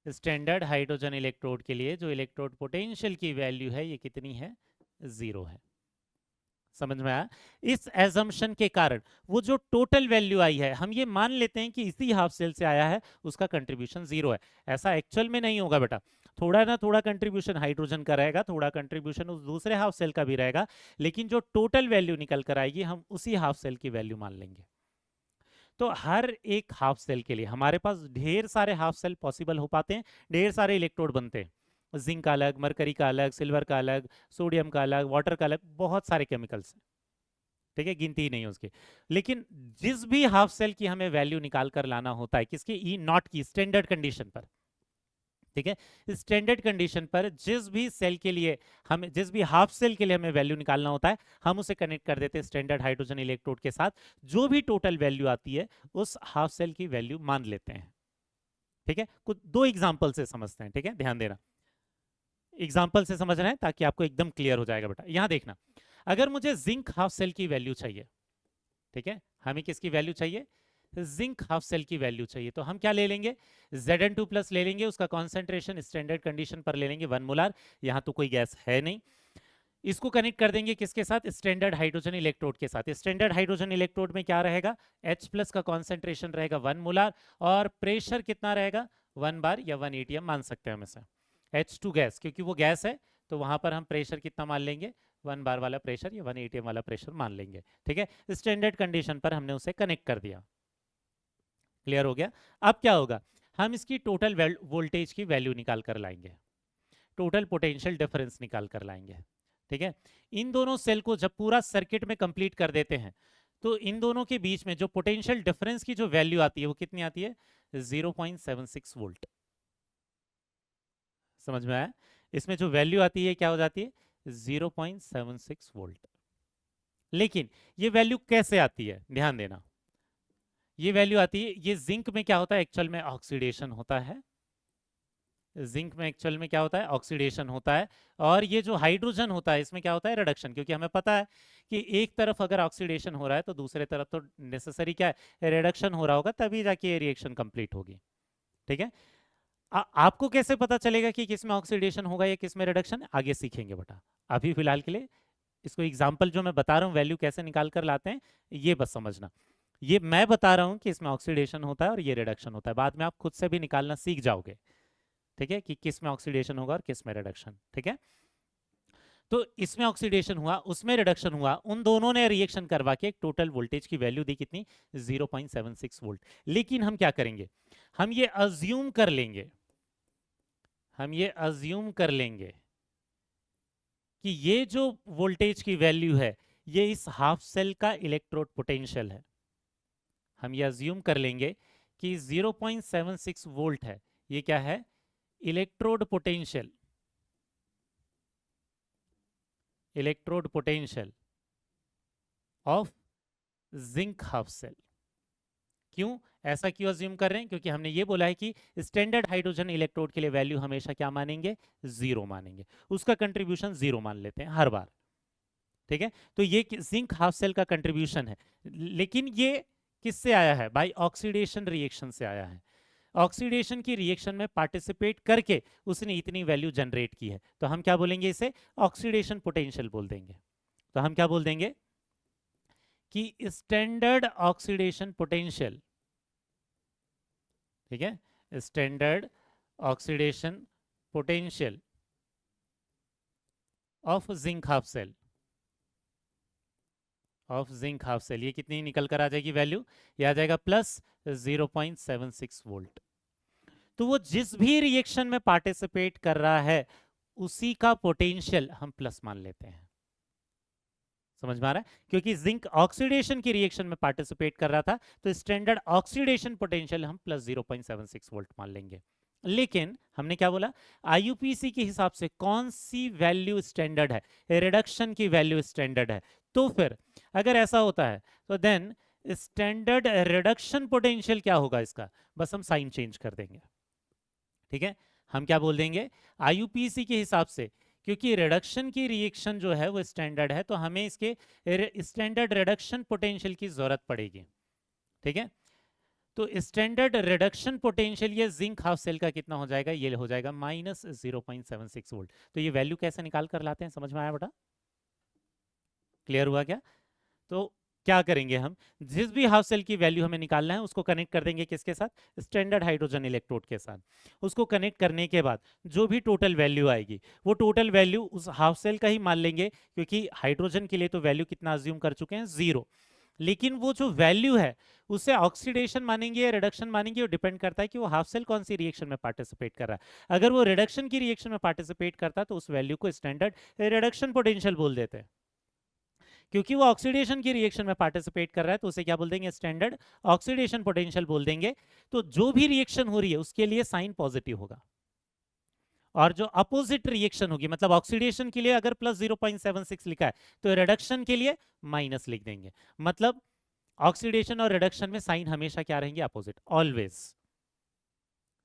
स्टैंडर्ड हाइड्रोजन इलेक्ट्रोड के लिए जो इलेक्ट्रोड पोटेंशियल की वैल्यू है ये कितनी है, 0 है। समझ में आया? इस एजम्पशन के कारण वो जो टोटल वैल्यू आई है, हम ये मान लेते हैं कि इसी हाफ सेल से आया है, उसका कंट्रीब्यूशन 0 है। ऐसा एक्चुअल में नहीं होगा बेटा, थोड़ा ना थोड़ा कंट्रीब्यूशन हाइड्रोजन का रहेगा, थोड़ा कंट्रीब्यूशन उस दूसरे हाफ सेल का भी रहेगा, लेकिन जो टोटल वैल्यू निकल कर आएगी हम उसी हाफ सेल की वैल्यू मान लेंगे। तो हर एक हाफ सेल के लिए हमारे पास ढेर सारे हाफ सेल पॉसिबल हो पाते हैं, ढेर सारे इलेक्ट्रोड बनते हैं, जिंक का अलग, मरकरी का अलग, सिल्वर का अलग, सोडियम का अलग, वाटर का अलग, बहुत सारे केमिकल्स हैं, ठीक है, गिनती ही नहीं है उसकी। लेकिन जिस भी हाफ सेल की हमें वैल्यू निकाल कर लाना होता है, किसकी, ई नॉट की, स्टैंडर्ड कंडीशन पर, ठीक है, स्टैंडर्ड कंडीशन पर जिस भी सेल के लिए हमें, जिस भी हाफ सेल के लिए हमें वैल्यू निकालना होता है, हम उसे कनेक्ट कर देते हैं स्टैंडर्ड हाइड्रोजन इलेक्ट्रोड के साथ, जो भी टोटल वैल्यू आती है उस हाफ सेल की वैल्यू मान लेते हैं। ठीक है, कुछ दो एग्जांपल से समझते हैं, ठीक है, ध्यान देना, एग्जांपल से समझ रहे हैं ताकि आपको एकदम क्लियर हो जाएगा बेटा। यहां देखना, अगर मुझे जिंक हाफ सेल की वैल्यू चाहिए, ठीक है, हमें किसकी वैल्यू चाहिए, जिंक हाफ सेल की वैल्यू चाहिए, तो हम क्या ले लेंगे, Zn2 प्लस ले लेंगे, उसका कॉन्सेंट्रेशन स्टैंडर्ड कंडीशन पर ले लेंगे 1 मोलार, यहां तो कोई गैस है नहीं, इसको कनेक्ट कर देंगे किसके साथ, स्टैंडर्ड हाइड्रोजन इलेक्ट्रोड के साथ। स्टैंडर्ड हाइड्रोजन इलेक्ट्रोड में क्या रहेगा, H प्लस का कॉन्सेंट्रेशन रहेगा 1 मोलार, और प्रेशर कितना रहेगा, 1 बार या 1 atm मान सकते हैं हम इसे, H2 गैस, क्योंकि वो गैस है तो वहां पर हम प्रेशर कितना मान लेंगे, 1 बार वाला प्रेशर या 1 atm वाला प्रेशर मान लेंगे। ठीक है, स्टैंडर्ड कंडीशन पर हमने उसे कनेक्ट कर दिया, क्लियर हो गया। अब क्या होगा, हम इसकी टोटल वोल्टेज की वैल्यू निकाल कर लाएंगे, टोटल पोटेंशियल डिफरेंस निकाल कर लाएंगे। ठीक है, इन दोनों सेल को जब पूरा सर्किट में कंप्लीट कर देते हैं तो इन दोनों के बीच में जो पोटेंशियल डिफरेंस की जो वैल्यू आती है वो कितनी आती है, 0.76 वोल्ट। समझ में आया, इसमें जो वैल्यू आती है क्या हो जाती है, 0.76 वोल्ट। लेकिन ये वैल्यू कैसे आती है, ध्यान देना, ये वैल्यू आती है, ये जिंक में क्या होता है, एक्चुअल में ऑक्सीडेशन होता है, जिंक में एक्चुअल में क्या होता है, ऑक्सीडेशन होता है, और ये जो हाइड्रोजन होता है इसमें क्या होता है, रिडक्शन, क्योंकि हमें पता है कि एक तरफ अगर ऑक्सीडेशन हो रहा है तो दूसरे तरफ तो नेसेसरी क्या है, रिडक्शन हो रहा होगा, तभी जाके ये रिएक्शन कंप्लीट होगी। ठीक है, आपको कैसे पता चलेगा कि किस में ऑक्सीडेशन होगा या किस में रिडक्शन, आगे सीखेंगे बेटा, अभी फिलहाल के लिए इसको एग्जाम्पल जो मैं बता रहा हूँ वैल्यू कैसे निकाल कर लाते हैं ये बस समझना। ये मैं बता रहा हूँ कि इसमें ऑक्सीडेशन होता है और ये रिडक्शन होता है, बाद में आप खुद से भी निकालना सीख जाओगे, ठीक है, कि किस में ऑक्सीडेशन होगा और किस में रिडक्शन। ठीक है, तो इसमें ऑक्सीडेशन हुआ, उसमें रिडक्शन हुआ, उन दोनों ने रिएक्शन करवा के एक टोटल वोल्टेज की वैल्यू दी कितनी, 0.76 वोल्ट। लेकिन हम क्या करेंगे, हम ये अज्यूम कर लेंगे, हम ये अज्यूम कर लेंगे कि ये जो वोल्टेज की वैल्यू है ये इस हाफ सेल का इलेक्ट्रोड पोटेंशियल है। हम ये अज्यूम कर लेंगे कि 0.76 वोल्ट है, ये क्या है, electrode potential, electrode potential of zinc half cell. क्यों ऐसा क्यों अज्यूम कर रहे हैं, क्योंकि हमने ये बोला है कि स्टैंडर्ड हाइड्रोजन इलेक्ट्रोड के लिए वैल्यू हमेशा क्या मानेंगे, 0 मानेंगे, उसका कंट्रीब्यूशन 0 मान लेते हैं हर बार। ठीक है, तो ये जिंक हाफ सेल का कंट्रीब्यूशन है, लेकिन ये किससे आया है, बाय ऑक्सीडेशन रिएक्शन से आया है, ऑक्सीडेशन की रिएक्शन में पार्टिसिपेट करके उसने इतनी वैल्यू जनरेट की है, तो हम क्या बोलेंगे, इसे ऑक्सीडेशन पोटेंशियल बोल देंगे। तो हम क्या बोल देंगे कि स्टैंडर्ड ऑक्सीडेशन पोटेंशियल, ठीक है, standard oxidation potential of zinc half cell, of zinc half cell, ये कितनी निकल कर आ जाएगी वैल्यू, ये आ जाएगा प्लस 0.76 वोल्ट। तो वो जिस भी रिएक्शन में पार्टिसिपेट कर रहा है उसी का पोटेंशियल हम प्लस मान लेते हैं। समझ में आ रहा है, क्योंकि जिंक ऑक्सीडेशन की रिएक्शन में पार्टिसिपेट कर रहा था तो स्टैंडर्ड ऑक्सीडेशन पोटेंशियल हम प्लस 0.76 वोल्ट मान लेंगे। लेकिन हमने क्या बोला, आईयूपीएसी के हिसाब से कौन सी वैल्यू स्टैंडर्ड है, रिडक्शन की वैल्यू स्टैंडर्ड है, तो फिर अगर ऐसा होता है तो देन स्टैंडर्ड रिडक्शन पोटेंशियल क्या होगा इसका, बस हम साइन चेंज कर देंगे। ठीक है, हम क्या बोल देंगे, आईयूपीएसी के हिसाब से क्योंकि रिडक्शन की रिएक्शन जो है वो स्टैंडर्ड है तो हमें इसके स्टैंडर्ड रिडक्शन पोटेंशियल की जरूरत पड़ेगी। ठीक है, तो स्टैंडर्ड रिडक्शन पोटेंशियल ये जिंक हाफ सेल का कितना हो जाएगा, ये हो जाएगा -0.76 वोल्ट। तो ये वैल्यू कैसे निकाल कर लाते हैं, समझ में आया बेटा? क्लियर हुआ क्या? तो क्या करेंगे हम, जिस भी हाफ सेल की वैल्यू हमें निकालना है उसको कनेक्ट कर देंगे किसके साथ, स्टैंडर्ड हाइड्रोजन इलेक्ट्रोड के साथ। उसको कनेक्ट करने के बाद जो भी टोटल वैल्यू आएगी वो टोटल वैल्यू उस हाफ सेल का ही मान लेंगे, क्योंकि हाइड्रोजन के लिए तो वैल्यू कितना अज्यूम कर चुके हैं, 0। लेकिन वो जो वैल्यू है उसे ऑक्सीडेशन मानेंगे या रिडक्शन मानेंगे, वो डिपेंड करता है कि वो हाफ सेल कौन सी रिएक्शन में पार्टिसिपेट कर रहा है। अगर वो रिडक्शन की रिएक्शन में पार्टिसिपेट करता है तो उस वैल्यू को स्टैंडर्ड रिडक्शन पोटेंशियल बोल देते हैं। क्योंकि वो ऑक्सीडेशन की रिएक्शन में पार्टिसिपेट कर रहा है तो उसे क्या बोल देंगे, स्टैंडर्ड ऑक्सीडेशन पोटेंशियल बोल देंगे। तो जो भी रिएक्शन हो रही है उसके लिए साइन पॉजिटिव होगा, और जो अपोजिट रिएक्शन होगी, मतलब ऑक्सीडेशन के लिए अगर +0.76 लिखा है तो रिडक्शन के लिए माइनस लिख देंगे। मतलब ऑक्सीडेशन और रिडक्शन में साइन हमेशा क्या रहेंगे, अपोजिट, ऑलवेज।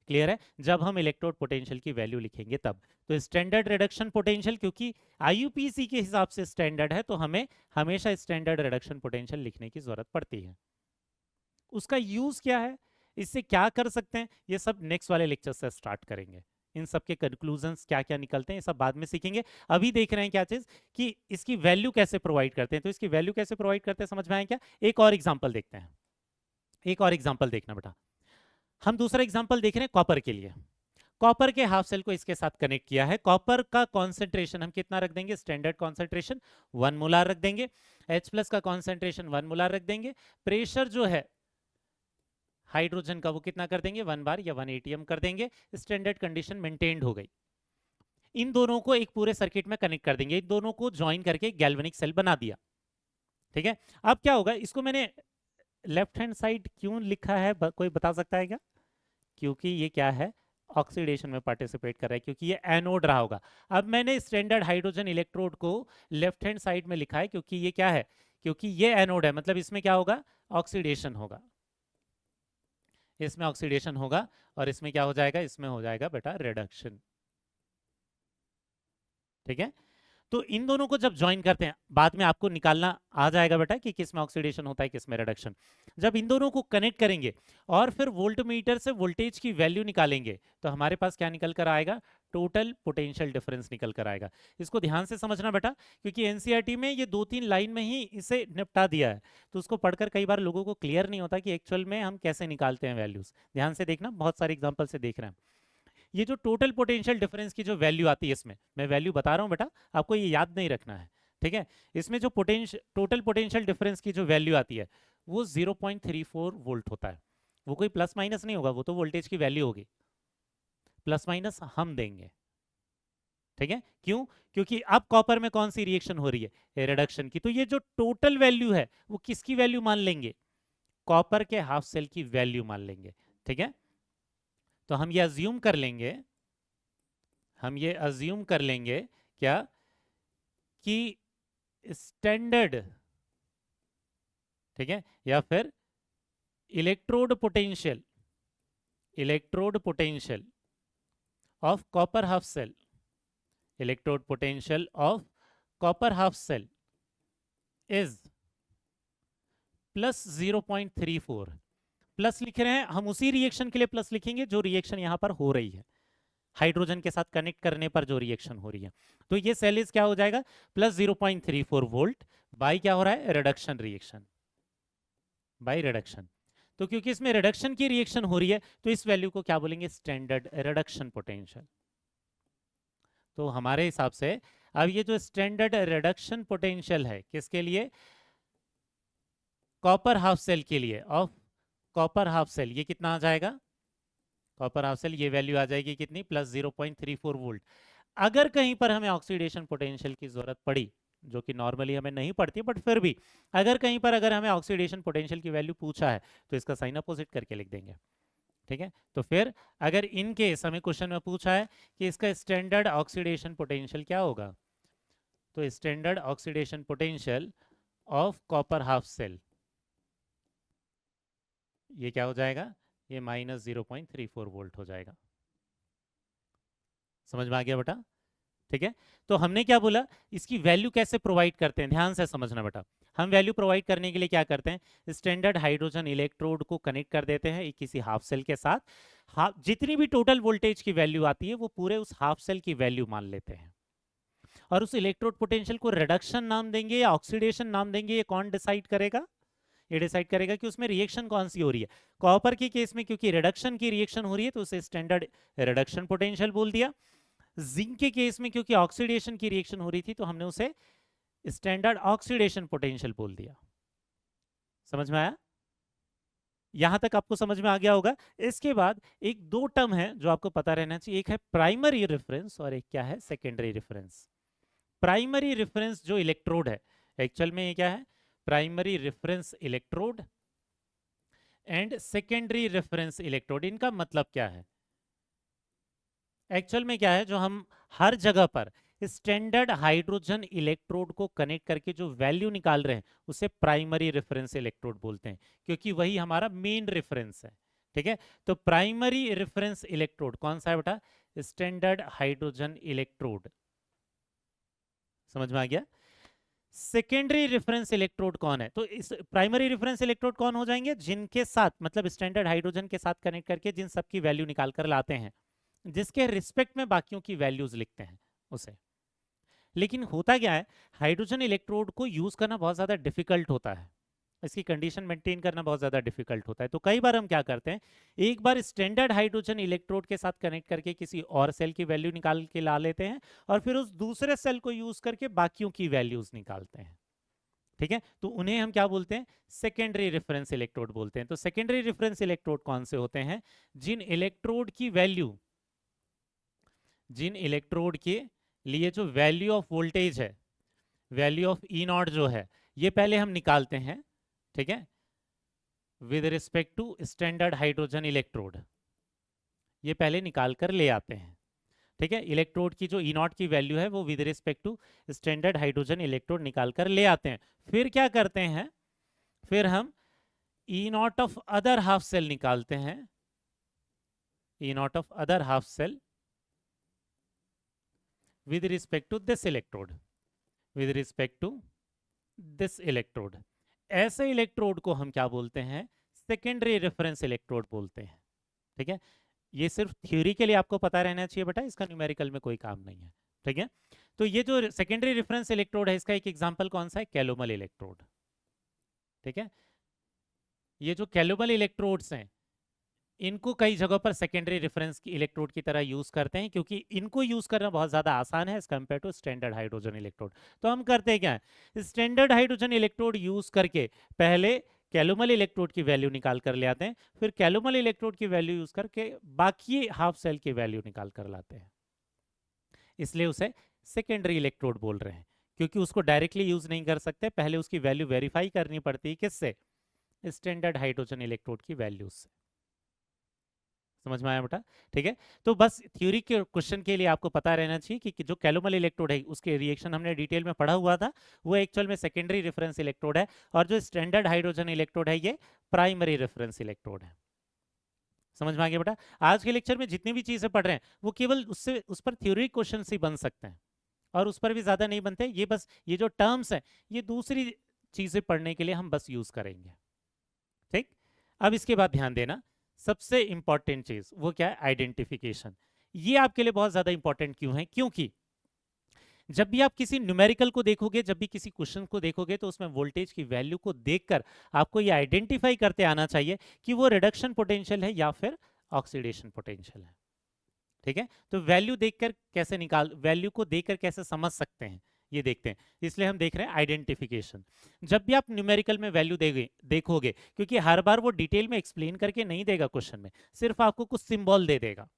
क्लियर है? जब हम इलेक्ट्रोड पोटेंशियल की वैल्यू लिखेंगे तब। तो स्टैंडर्ड रिडक्शन पोटेंशियल, क्योंकि आईयूपीएसी के हिसाब से स्टैंडर्ड है, तो हमें हमेशा स्टैंडर्ड रिडक्शन पोटेंशियल लिखने की जरूरत पड़ती है। उसका यूज क्या है, इससे क्या कर सकते हैं, ये सब नेक्स्ट वाले लेक्चर से स्टार्ट करेंगे। इन सब के कंक्लूजन्स क्या क्या निकलते हैं ये सब बाद में सीखेंगे। अभी देख रहे हैं क्या चीज, कि इसकी वैल्यू कैसे प्रोवाइड करते हैं। तो इसकी वैल्यू कैसे प्रोवाइड करते हैं समझ में आया क्या? एक और एग्जांपल देखते हैं, एक और एग्जांपल देखना बेटा। हम दूसरा एग्जांपल देख रहे हैं कॉपर के लिए। कॉपर के हाफ सेल को इसके साथ कनेक्ट किया है। कॉपर का कॉन्सेंट्रेशन हम कितना रख देंगे, स्टैंडर्ड कॉन्सेंट्रेशन 1 मोलार रख देंगे। H+ का कॉन्सेंट्रेशन 1 मोलार रख देंगे। प्रेशर जो है हाइड्रोजन का वो कितना कर देंगे, 1 बार या 1 atm कर देंगे। स्टैंडर्ड कंडीशन मेंटेन्ड हो गई। इन दोनों को एक पूरे सर्किट में कनेक्ट कर देंगे, इन दोनों को ज्वाइन करके गैल्वेनिक सेल बना दिया। ठीक है, अब क्या होगा, इसको मैंने लेफ्ट हैंड साइड क्यों लिखा है, कोई बता सकता है क्या? क्योंकि ये क्या है, ऑक्सीडेशन में पार्टिसिपेट कर रहा है, क्योंकि ये एनोड रहा होगा। अब मैंने स्टैंडर्ड हाइड्रोजन इलेक्ट्रोड को लेफ्ट हैंड साइड में लिखा है, क्योंकि ये क्या है, क्योंकि ये एनोड है, मतलब इसमें क्या होगा, ऑक्सीडेशन होगा। इसमें ऑक्सीडेशन होगा और इसमें क्या हो जाएगा, इसमें हो जाएगा बेटा रिडक्शन। ठीक है, तो इन दोनों को जब ज्वाइन करते हैं, बाद में आपको निकालना आ जाएगा बेटा कि किस में ऑक्सीडेशन होता है किस में रिडक्शन। जब इन दोनों को कनेक्ट करेंगे और फिर वोल्टमीटर से वोल्टेज की वैल्यू निकालेंगे तो हमारे पास क्या निकल कर आएगा, टोटल पोटेंशियल डिफरेंस निकल कर आएगा। इसको ध्यान से समझना बेटा, क्योंकि एनसीईआरटी में ये 2-3 लाइन में ही इसे निपटा दिया है, तो उसको पढ़कर कई बार लोगों को क्लियर नहीं होता कि एक्चुअल में हम कैसे निकालते हैं वैल्यूज। ध्यान से देखना, बहुत सारे एग्जाम्पल से देख रहे हैं। ये जो टोटल पोटेंशियल डिफरेंस की जो वैल्यू आती है, इसमें मैं वैल्यू बता रहा हूँ बेटा, आपको ये याद नहीं रखना है। ठीक है, इसमें जो टोटल पोटेंशियल डिफरेंस की जो वैल्यू आती है वो 0.34 वोल्ट होता है। वो कोई प्लस माइनस नहीं होगा, वो तो वोल्टेज की वैल्यू होगी, प्लस माइनस हम देंगे। ठीक है, क्यों? क्योंकि अब कॉपर में कौन सी रिएक्शन हो रही है, रिडक्शन की। तो ये जो टोटल वैल्यू है वो किसकी वैल्यू मान लेंगे, कॉपर के हाफ सेल की वैल्यू मान लेंगे। ठीक है, तो हम ये अज्यूम कर लेंगे, हम ये अज्यूम कर लेंगे क्या, कि स्टैंडर्ड, ठीक है, या फिर electrode potential, electrode potential of copper half cell, electrode potential of copper half cell is +0.34। Plus लिख रहे हैं हम, उसी रिएक्शन के लिए प्लस लिखेंगे जो रिएक्शन यहां पर हो रही है, हाइड्रोजन के साथ कनेक्ट करने पर जो रिएक्शन हो रही है। तो ये सेल इज क्या हो जाएगा, +0.34 वोल्ट बाई क्या हो रहा है, रिडक्शन रिएक्शन, बाई रिडक्शन। तो क्योंकि इसमें रिडक्शन की रिएक्शन हो रही है तो इस वैल्यू को क्या बोलेंगे, स्टैंडर्ड रिडक्शन पोटेंशियल। तो हमारे हिसाब से अब ये जो स्टैंडर्ड रिडक्शन पोटेंशियल है किसके लिए, कॉपर हाफ सेल के लिए, ऑफ कॉपर हाफ सेल, ये कितना आ जाएगा, कॉपर हाफ सेल ये वैल्यू आ जाएगी कितनी, +0.34 वोल्ट। अगर कहीं पर हमें ऑक्सीडेशन पोटेंशियल की जरूरत पड़ी, जो कि नॉर्मली हमें नहीं पड़ती, बट फिर भी अगर कहीं पर अगर हमें ऑक्सीडेशन पोटेंशियल की वैल्यू पूछा है तो इसका साइन अपोजिट करके लिख देंगे। ठीक है, तो फिर अगर इन केस हमें क्वेश्चन में पूछा है कि इसका स्टैंडर्ड ऑक्सीडेशन पोटेंशियल क्या होगा, तो standard oxidation potential of copper half cell ये क्या हो जाएगा, ये -0.34 वोल्ट हो जाएगा। समझ में आ गया बेटा? ठीक है, तो हमने क्या बोला, इसकी वैल्यू कैसे प्रोवाइड करते हैं, ध्यान से समझना बेटा। हम वैल्यू प्रोवाइड करने के लिए क्या करते हैं, स्टैंडर्ड हाइड्रोजन इलेक्ट्रोड को कनेक्ट कर देते हैं किसी हाफ सेल के साथ। जितनी भी टोटल वोल्टेज की वैल्यू आती है वो पूरे उस हाफ सेल की वैल्यू मान लेते हैं, और उस इलेक्ट्रोड पोटेंशियल को रिडक्शन नाम देंगे या ऑक्सीडेशन नाम देंगे, ये कौन डिसाइड करेगा, ये डिसाइड करेगा कि उसमें रिएक्शन कौन सी हो रही है। कॉपर के केस में क्योंकि रिडक्शन की रिएक्शन हो रही है तो उसे स्टैंडर्ड रिडक्शन पोटेंशियल बोल दिया। जिंक के केस में क्योंकि ऑक्सीडेशन की रिएक्शन हो रही थी तो हमने उसे स्टैंडर्ड ऑक्सीडेशन पोटेंशियल बोल दिया। समझ में आया, यहां तक आपको समझ में आ गया होगा। इसके बाद एक दो टर्म है जो आपको पता रहना चाहिए, एक है प्राइमरी रेफरेंस और एक क्या है, सेकेंडरी रेफरेंस। प्राइमरी रेफरेंस जो इलेक्ट्रोड है, एक्चुअल में ये क्या है, primary reference electrode and secondary reference electrode. इनका मतलब क्या है, एक्चुअल में क्या है, जो हम हर जगह पर स्टैंडर्ड हाइड्रोजन इलेक्ट्रोड को कनेक्ट करके जो वैल्यू निकाल रहे हैं उसे प्राइमरी रेफरेंस इलेक्ट्रोड बोलते हैं, क्योंकि वही हमारा मेन रेफरेंस है। ठीक है, तो प्राइमरी रेफरेंस इलेक्ट्रोड कौन सा है बेटा, स्टैंडर्ड हाइड्रोजन इलेक्ट्रोड। समझ में आ गया। सेकेंडरी रेफरेंस इलेक्ट्रोड कौन है, तो इस प्राइमरी रेफरेंस इलेक्ट्रोड कौन हो जाएंगे, जिनके साथ मतलब स्टैंडर्ड हाइड्रोजन के साथ कनेक्ट करके जिन सबकी वैल्यू निकाल कर लाते हैं, जिसके रिस्पेक्ट में बाकियों की वैल्यूज लिखते हैं उसे। लेकिन होता क्या है, हाइड्रोजन इलेक्ट्रोड को यूज करना बहुत ज्यादा डिफिकल्ट होता है, इसकी कंडीशन मेंटेन करना बहुत ज्यादा डिफिकल्ट होता है। तो कई बार हम क्या करते हैं, एक बार स्टैंडर्ड हाइड्रोजन इलेक्ट्रोड के साथ कनेक्ट करके किसी और सेल की वैल्यू निकाल के ला लेते हैं और फिर उस दूसरे सेल को यूज करके बाकियों की वैल्यूज निकालते हैं। ठीक है, तो उन्हें हम क्या बोलते हैं, सेकेंडरी रेफरेंस इलेक्ट्रोड बोलते हैं। तो सेकेंडरी रेफरेंस इलेक्ट्रोड कौन से होते हैं, जिन इलेक्ट्रोड की वैल्यू, जिन इलेक्ट्रोड के लिए जो वैल्यू ऑफ वोल्टेज है, वैल्यू ऑफ ई नॉट जो है, ये पहले हम निकालते हैं। ठीक है, with respect to standard hydrogen electrode, ये पहले निकाल कर ले आते हैं। ठीक है, इलेक्ट्रोड की जो ई नॉट की वैल्यू है वो with respect to standard hydrogen electrode निकाल कर ले आते हैं। फिर क्या करते हैं, फिर हम E naught of other half cell निकालते हैं, E naught of other half cell with respect to this electrode, with respect to this electrode। ऐसे इलेक्ट्रोड को हम क्या बोलते हैं, सेकेंडरी रेफरेंस इलेक्ट्रोड बोलते हैं। ठीक है, ये सिर्फ थ्योरी के लिए आपको पता रहना चाहिए बेटा, इसका न्यूमेरिकल में कोई काम नहीं है। ठीक है, तो ये जो सेकेंडरी रेफरेंस इलेक्ट्रोड है इसका एक एग्जांपल कौन सा है, कैलोमल इलेक्ट्रोड। ठीक है, ये जो कैलोमल इलेक्ट्रोड्स हैं इनको कई जगहों पर सेकेंडरी रेफरेंस की इलेक्ट्रोड की तरह यूज करते हैं, क्योंकि इनको यूज करना बहुत ज्यादा आसान है as compare to standard hydrogen electrode. तो हम करते हैं क्या है, स्टैंडर्ड हाइड्रोजन इलेक्ट्रोड यूज करके पहले कैलोमल इलेक्ट्रोड की वैल्यू निकाल कर ले आते हैं, फिर कैलोमल इलेक्ट्रोड की वैल्यू यूज करके बाकी हाफ सेल की वैल्यू निकाल कर लाते हैं। इसलिए उसे सेकेंडरी इलेक्ट्रोड बोल रहे हैं, क्योंकि उसको डायरेक्टली यूज नहीं कर सकते, पहले उसकी वैल्यू वेरीफाई करनी पड़ती है किससे, स्टैंडर्ड हाइड्रोजन इलेक्ट्रोड की वैल्यूज से। समझ में आया बेटा। ठीक है, तो बस थ्योरी के क्वेश्चन के लिए आपको पता रहना चाहिए कि जो कैलोमल इलेक्ट्रोड है उसके रिएक्शन हमने डिटेल में पढ़ा हुआ था, वो एक्चुअल में सेकेंडरी रेफरेंस इलेक्ट्रोड है, और जो स्टैंडर्ड हाइड्रोजन इलेक्ट्रोड है ये प्राइमरी रेफरेंस इलेक्ट्रोड है। समझ में आ गया बेटा। आज के लेक्चर में जितनी भी चीजें पढ़ रहे हैं वो केवल उससे उस पर थ्योरी क्वेश्चन ही बन सकते हैं, और उस पर भी ज्यादा नहीं बनते। ये बस ये जो टर्म्स है ये दूसरी चीजें पढ़ने के लिए हम बस यूज करेंगे। ठीक, अब इसके बाद ध्यान देना, सबसे इंपॉर्टेंट चीज वो क्या है, आइडेंटिफिकेशन। ये आपके लिए बहुत ज्यादा इंपॉर्टेंट क्यों है, क्योंकि जब भी आप किसी न्यूमेरिकल को देखोगे, जब भी किसी क्वेश्चन को देखोगे, तो उसमें वोल्टेज की वैल्यू को देखकर आपको ये आइडेंटिफाई करते आना चाहिए कि वो रिडक्शन पोटेंशियल है या फिर ऑक्सीडेशन पोटेंशियल है। ठीक है, तो वैल्यू देखकर कैसे निकाल, वैल्यू को देखकर कैसे समझ सकते हैं ये देखते हैं, इसलिए हम देख रहे हैं आइडेंटिफिकेशन। जब भी आप न्यूमेरिकल में वैल्यू देखोगे, क्योंकि हर बार वो डिटेल में एक्सप्लेन करके नहीं देगा क्वेश्चन में, सिर्फ आपको कुछ सिंबल दे देगा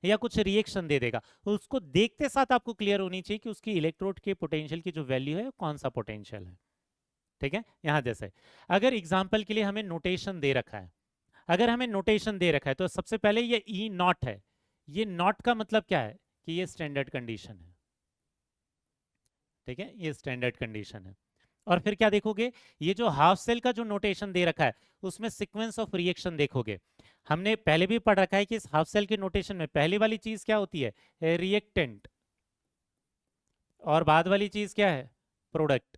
या कुछ रिएक्शन दे देगा, उसको देखते साथ आपको क्लियर होनी चाहिए कि उसकी इलेक्ट्रोड के पोटेंशियल की जो वैल्यू है कौन सा पोटेंशियल है। ठीक है, यहां जैसे अगर एग्जाम्पल के लिए हमें नोटेशन दे रखा है, अगर हमें नोटेशन दे रखा है तो सबसे पहले ये ई नॉट है, ये नॉट का मतलब क्या है कि ये स्टैंडर्ड कंडीशन है। ठीक है, ये स्टैंडर्ड कंडीशन है। और फिर क्या देखोगे, ये जो हाफ सेल का जो नोटेशन दे रखा है उसमें सीक्वेंस ऑफ रिएक्शन देखोगे। हमने पहले भी पढ़ रखा है कि इस हाफ सेल के नोटेशन में पहली वाली चीज क्या होती है, रिएक्टेंट। और बाद वाली चीज क्या है, प्रोडक्ट।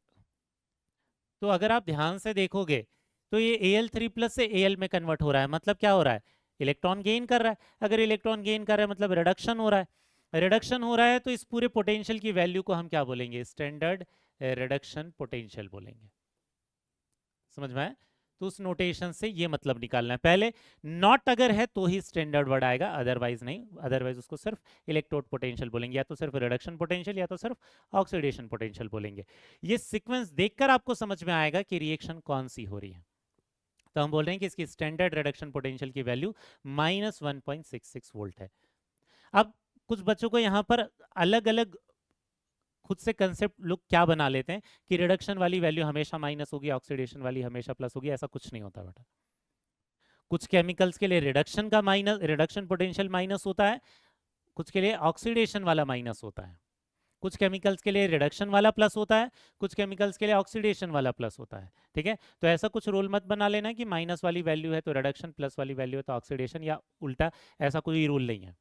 तो अगर आप ध्यान से देखोगे तो ये Al3+ से Al में कन्वर्ट हो रहा है, मतलब क्या हो रहा है, इलेक्ट्रॉन गेन कर रहा है। अगर इलेक्ट्रॉन गेन कर रहा है मतलब रिडक्शन हो रहा है, रिडक्शन हो रहा है तो इस पूरे पोटेंशियल की वैल्यू को हम क्या बोलेंगे, स्टैंडर्ड रिडक्शन पोटेंशियल बोलेंगे। समझ में आया? तो उस नोटेशन से ये मतलब निकालना है। पहले नॉट अगर है तो ही स्टैंडर्ड वर्ड आएगा, अदरवाइज नहीं, अदरवाइज उसको सिर्फ इलेक्ट्रोड पोटेंशियल बोलेंगे, या तो सिर्फ रिडक्शन पोटेंशियल या तो सिर्फ ऑक्सीडेशन पोटेंशियल बोलेंगे। ये सीक्वेंस देखकर आपको समझ में आएगा कि रिएक्शन कौन सी हो रही है। तो हम बोल रहे हैं कि इसकी स्टैंडर्ड रिडक्शन पोटेंशियल की वैल्यू -1.66 वोल्ट है। अब कुछ बच्चों को यहाँ पर अलग अलग खुद से कंसेप्ट लोग क्या बना लेते हैं कि रिडक्शन वाली वैल्यू हमेशा माइनस होगी, ऑक्सीडेशन वाली हमेशा प्लस होगी। ऐसा कुछ नहीं होता बेटा। कुछ केमिकल्स के लिए रिडक्शन पोटेंशियल माइनस होता है, कुछ के लिए ऑक्सीडेशन वाला माइनस होता है, कुछ केमिकल्स के लिए रिडक्शन वाला प्लस होता है, कुछ केमिकल्स के लिए ऑक्सीडेशन वाला प्लस होता है। ठीक है, तो ऐसा कुछ रोल मत बना लेना कि माइनस वाली वैल्यू है तो रिडक्शन, प्लस वाली वैल्यू है तो ऑक्सीडेशन, या उल्टा, ऐसा कोई रूल नहीं है।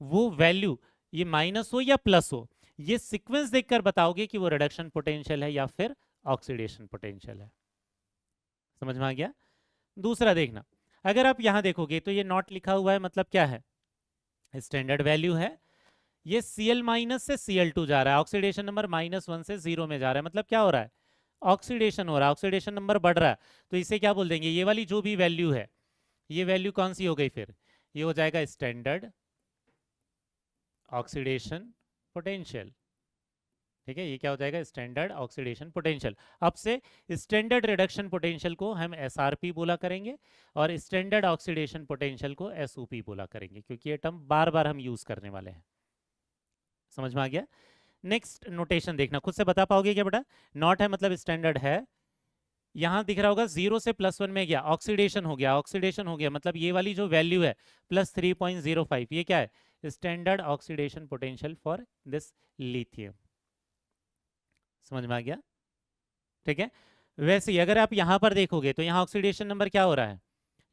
वो वैल्यू ये माइनस हो या प्लस हो, ये सीक्वेंस देखकर बताओगे कि वो रिडक्शन पोटेंशियल है या फिर ऑक्सीडेशन पोटेंशियल है। समझ में आ गया? दूसरा देखना, अगर आप यहां देखोगे तो ये नॉट लिखा हुआ है, मतलब क्या है, स्टैंडर्ड वैल्यू है। ये Cl- से Cl2 जा रहा है, ऑक्सीडेशन नंबर -1 से 0 में जा रहा है, मतलब क्या हो रहा है, ऑक्सीडेशन हो रहा है, ऑक्सीडेशन नंबर बढ़ रहा है। तो इसे क्या बोल देंगे, ये वाली जो भी वैल्यू है, ये वैल्यू कौन सी हो गई, फिर ये हो जाएगा स्टैंडर्ड ऑक्सीडेशन पोटेंशियल। ठीक है, ये क्या हो जाएगा, स्टैंडर्ड ऑक्सीडेशन पोटेंशियल। अब से स्टैंडर्ड रिडक्शन पोटेंशियल को हम SRP बोला करेंगे और स्टैंडर्ड ऑक्सीडेशन पोटेंशियल को SOP बोला करेंगे, क्योंकि ये टर्म बार बार हम यूज करने वाले हैं। समझ में आ गया? नेक्स्ट नोटेशन देखना, खुद से बता पाओगे क्या बेटा? नॉट है मतलब स्टैंडर्ड है, यहां दिख रहा होगा 0 से +1 में गया, ऑक्सीडेशन हो गया, ऑक्सीडेशन हो गया, मतलब ये वाली जो वैल्यू है +3.05, ये क्या है, standard oxidation potential for this lithium. समझ में आ गया? ठीक है, वैसे ही अगर आप यहां पर देखोगे तो यहाँ ऑक्सीडेशन नंबर क्या हो रहा है,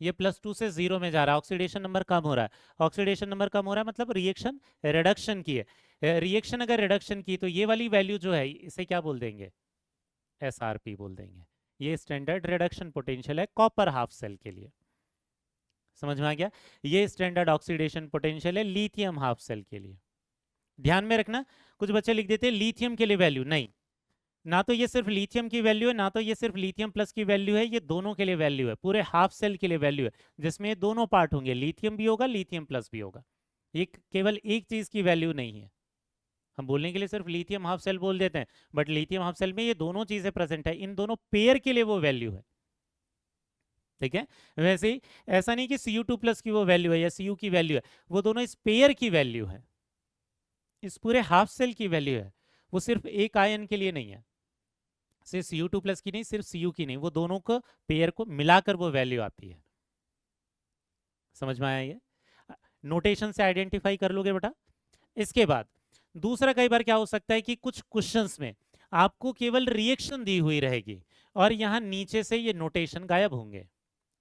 ये +2 से 0 में जा रहा है, ऑक्सीडेशन नंबर कम हो रहा है, ऑक्सीडेशन नंबर कम हो रहा है मतलब रिएक्शन रिडक्शन की है। रिएक्शन अगर रिडक्शन की तो ये वाली वैल्यू जो है इसे क्या बोल देंगे, SRP बोल देंगे। ये स्टैंडर्ड रिडक्शन पोटेंशियल है कॉपर हाफ सेल के लिए। समझ में आ गया? ये स्टैंडर्ड ऑक्सीडेशन पोटेंशियल है लिथियम हाफ सेल के लिए। ध्यान में रखना, कुछ बच्चे लिख देते हैं लिथियम के लिए वैल्यू, नहीं, ना तो ये सिर्फ लिथियम की वैल्यू है, ना तो ये सिर्फ लिथियम प्लस की वैल्यू है, ये दोनों के लिए वैल्यू है, पूरे हाफ सेल के लिए वैल्यू है, जिसमें ये दोनों पार्ट होंगे, लिथियम भी होगा लिथियम प्लस भी होगा। ये केवल एक चीज की वैल्यू नहीं है। हम बोलने के लिए सिर्फ लिथियम हाफ सेल बोल देते हैं, बट लिथियम हाफ सेल में ये दोनों चीजें प्रेजेंट है, इन दोनों पेयर के लिए वो वैल्यू है। ठीक है, वैसे ही ऐसा नहीं कि Cu2+ की वो वैल्यू है या Cu की वैल्यू है, वो दोनों इस पेयर की वैल्यू है, इस पूरे हाफ सेल की वैल्यू है, वो सिर्फ एक आयन के लिए नहीं है, सिर्फ Cu2+ की नहीं, सिर्फ Cu की नहीं, वो दोनों को पेयर को मिलाकर वो वैल्यू आती है। समझ में आया? ये नोटेशन से आइडेंटिफाई कर लोगे बेटा। इसके बाद दूसरा, कई बार क्या हो सकता है कि कुछ क्वेश्चंस में आपको केवल रिएक्शन दी हुई रहेगी और यहां नीचे से ये नोटेशन गायब होंगे।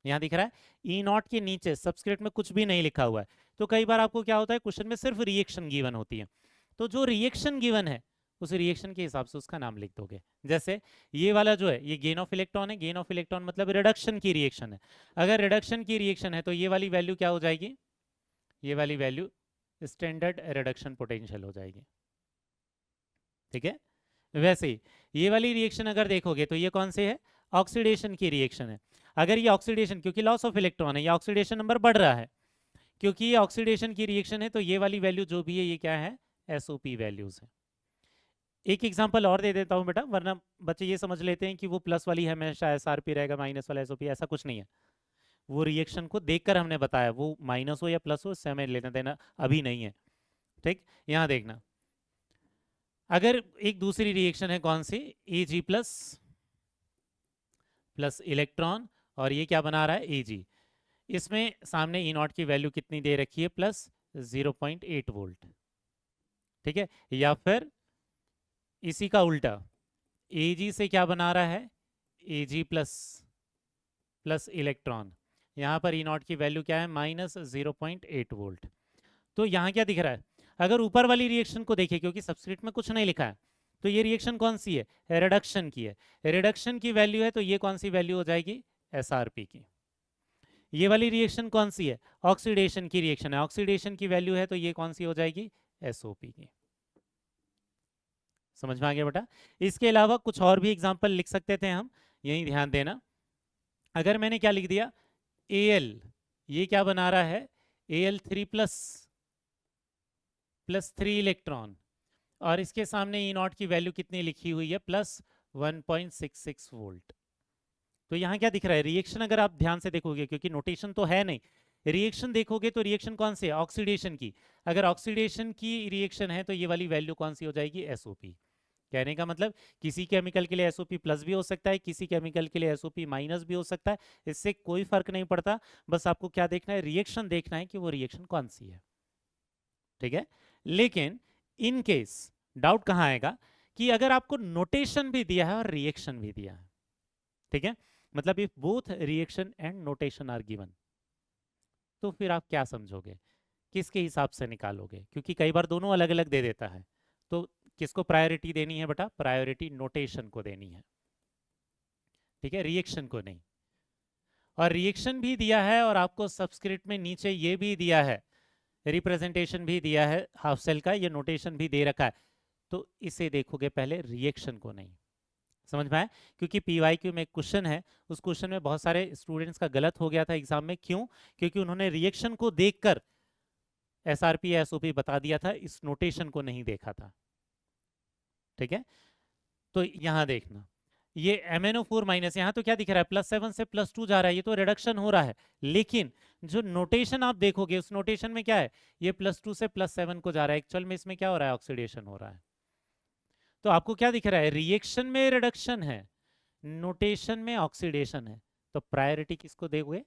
यहां दिख रहा है E0 के नीचे सबस्क्रिप्ट में कुछ भी नहीं लिखा हुआ है। तो कई बार आपको क्या होता है, क्वेश्चन में सिर्फ रिएक्शन गिवन होती है, तो जो रिएक्शन गिवन है उस रिएक्शन के हिसाब से उसका नाम लिख दोगे। जैसे ये वाला जो है, ये गेन ऑफ इलेक्ट्रॉन है, गेन ऑफ इलेक्ट्रॉन मतलब रिडक्शन की रिएक्शन है। अगर रिडक्शन की रिएक्शन है तो ये वाली वैल्यू क्या हो जाएगी, ये वाली वैल्यू स्टैंडर्ड रिडक्शन पोटेंशियल हो जाएगी। ठीक है, वैसे ही ये वाली रिएक्शन अगर देखोगे तो ये कौन से है, ऑक्सीडेशन की रिएक्शन है। अगर ये ऑक्सीडेशन, क्योंकि लॉस ऑफ इलेक्ट्रॉन है, ये ऑक्सीडेशन नंबर बढ़ रहा है, क्योंकि ये ऑक्सीडेशन की रिएक्शन है, तो ये वाली वैल्यू जो भी है ये क्या है, SOP वैल्यूज है। एक एग्जांपल और दे देता हूं बेटा, वरना बच्चे ये समझ लेते हैं कि वो प्लस वाली हमेशा SRP रहेगा, माइनस वाला SOP, ऐसा कुछ नहीं है। वो रिएक्शन को देखकर हमने बताया, वो माइनस हो या प्लस हो इससे हमें लेना देना अभी नहीं है। ठीक, यहाँ देखना, अगर एक दूसरी रिएक्शन है कौन सी, Ag प्लस इलेक्ट्रॉन, और ये क्या बना रहा है, Ag, इसमें सामने E0 की वैल्यू कितनी दे रखी है, +0.8 वोल्ट। ठीक है, या फिर इसी का उल्टा, Ag से क्या बना रहा है, Ag प्लस इलेक्ट्रॉन, यहाँ पर E0 की वैल्यू क्या है, -0.8 वोल्ट। तो यहाँ क्या दिख रहा है, अगर ऊपर वाली रिएक्शन को देखें, क्योंकि सबस्क्रिप्ट में कुछ नहीं लिखा है, तो ये रिएक्शन कौन सी है? रिडक्शन की है। रिडक्शन की वैल्यू है तो ये कौन सी वैल्यू हो जाएगी? एसआरपी की। ये वाली रिएक्शन कौन सी है? ऑक्सीडेशन की रिएक्शन है, ऑक्सीडेशन की वैल्यू है तो ये कौन सी हो जाएगी? एसओपी की। समझ में आ गया बेटा? इसके अलावा कुछ और भी एग्जांपल लिख सकते थे हम, यही ध्यान देना। अगर मैंने क्या लिख दिया, एल, ये क्या बना रहा है? Al3 प्लस 3 इलेक्ट्रॉन, और इसके सामने ई नॉट की वैल्यू कितनी लिखी हुई है? Plus 1.66 volt. तो यहाँ क्या दिख रहा है? रिएक्शन अगर आप ध्यान से देखोगे, क्योंकि नोटेशन तो है नहीं, रिएक्शन देखोगे तो रिएक्शन कौन सी है? ऑक्सीडेशन की। अगर ऑक्सीडेशन की रिएक्शन है तो ये वाली वैल्यू कौन सी हो जाएगी? एसओपी। कहने का मतलब किसी केमिकल के लिए एसओपी प्लस भी हो सकता है, किसी केमिकल के लिए एसओपी माइनस भी हो सकता है, इससे कोई फर्क नहीं पड़ता। बस आपको क्या देखना है? रिएक्शन देखना है कि वो रिएक्शन कौन सी है। ठीक है? लेकिन इन केस डाउट कहां आएगा कि अगर आपको नोटेशन भी दिया है और रिएक्शन भी दिया है, ठीक है, मतलब if both reaction and notation are given, तो फिर आप क्या समझोगे? किसके हिसाब से निकालोगे? क्योंकि कई बार दोनों अलग अलग दे देता है, तो किसको प्रायोरिटी देनी है बेटा? प्रायोरिटी नोटेशन को देनी है। ठीक है, रिएक्शन को नहीं। और रिएक्शन भी दिया है और आपको सबस्क्रिप्ट में नीचे ये भी दिया है, रिप्रेजेंटेशन भी दिया है हाफ सेल का, ये नोटेशन भी दे रखा है, तो इसे देखोगे पहले, रिएक्शन को नहीं। समझ में आया? क्योंकि पीवाईक्यू में एक क्वेश्चन है, उस क्वेश्चन में बहुत सारे स्टूडेंट्स का गलत हो गया था एग्जाम में। क्यों? क्योंकि उन्होंने रिएक्शन को देखकर एसआरपी या एसओपी बता दिया था, इस नोटेशन को नहीं देखा था। ठीक है, तो यहां देखना, ये MnO4 माइनस, यहाँ तो क्या दिख रहा है? +7 से +2 जा रहा है, ये तो रिडक्शन हो रहा है। लेकिन जो नोटेशन आप देखोगे, उस नोटेशन में क्या है? ये +2 से +7 को जा रहा है। एक्चुअल में इसमें क्या हो रहा है? ऑक्सीडेशन हो रहा है। तो आपको क्या दिख रहा है? रिएक्शन में रिडक्शन है, नोटेशन में ऑक्सीडेशन है। तो प्रायोरिटी किसको दोगे?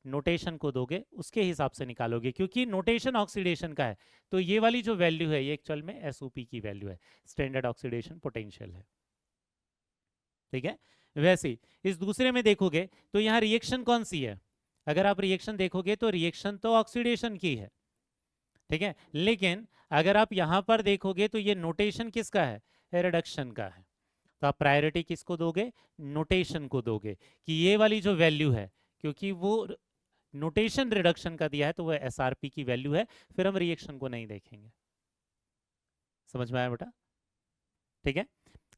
नोटेशन को दोगे, उसके हिसाब से निकालोगे, क्योंकि नोटेशन ऑक्सीडेशन का है। तो ये वाली जो वैल्यू है, ये एक्चुअल में एसओपी की वैल्यू है, स्टैंडर्ड ऑक्सीडेशन पोटेंशियल है। ठीक है, वैसे ही इस दूसरे में देखोगे तो यहाँ रिएक्शन कौन सी है? अगर आप रिएक्शन देखोगे तो रिएक्शन तो ऑक्सीडेशन की है। ठीक है, लेकिन अगर आप यहां पर देखोगे तो ये नोटेशन किसका है? रिडक्शन का है। तो आप प्रायोरिटी किसको दोगे? नोटेशन को दोगे, कि ये वाली जो वैल्यू है, क्योंकि वो नोटेशन रिडक्शन का दिया है, तो वो एसआरपी की वैल्यू है, फिर हम रिएक्शन को नहीं देखेंगे। समझ में आया बेटा? ठीक है,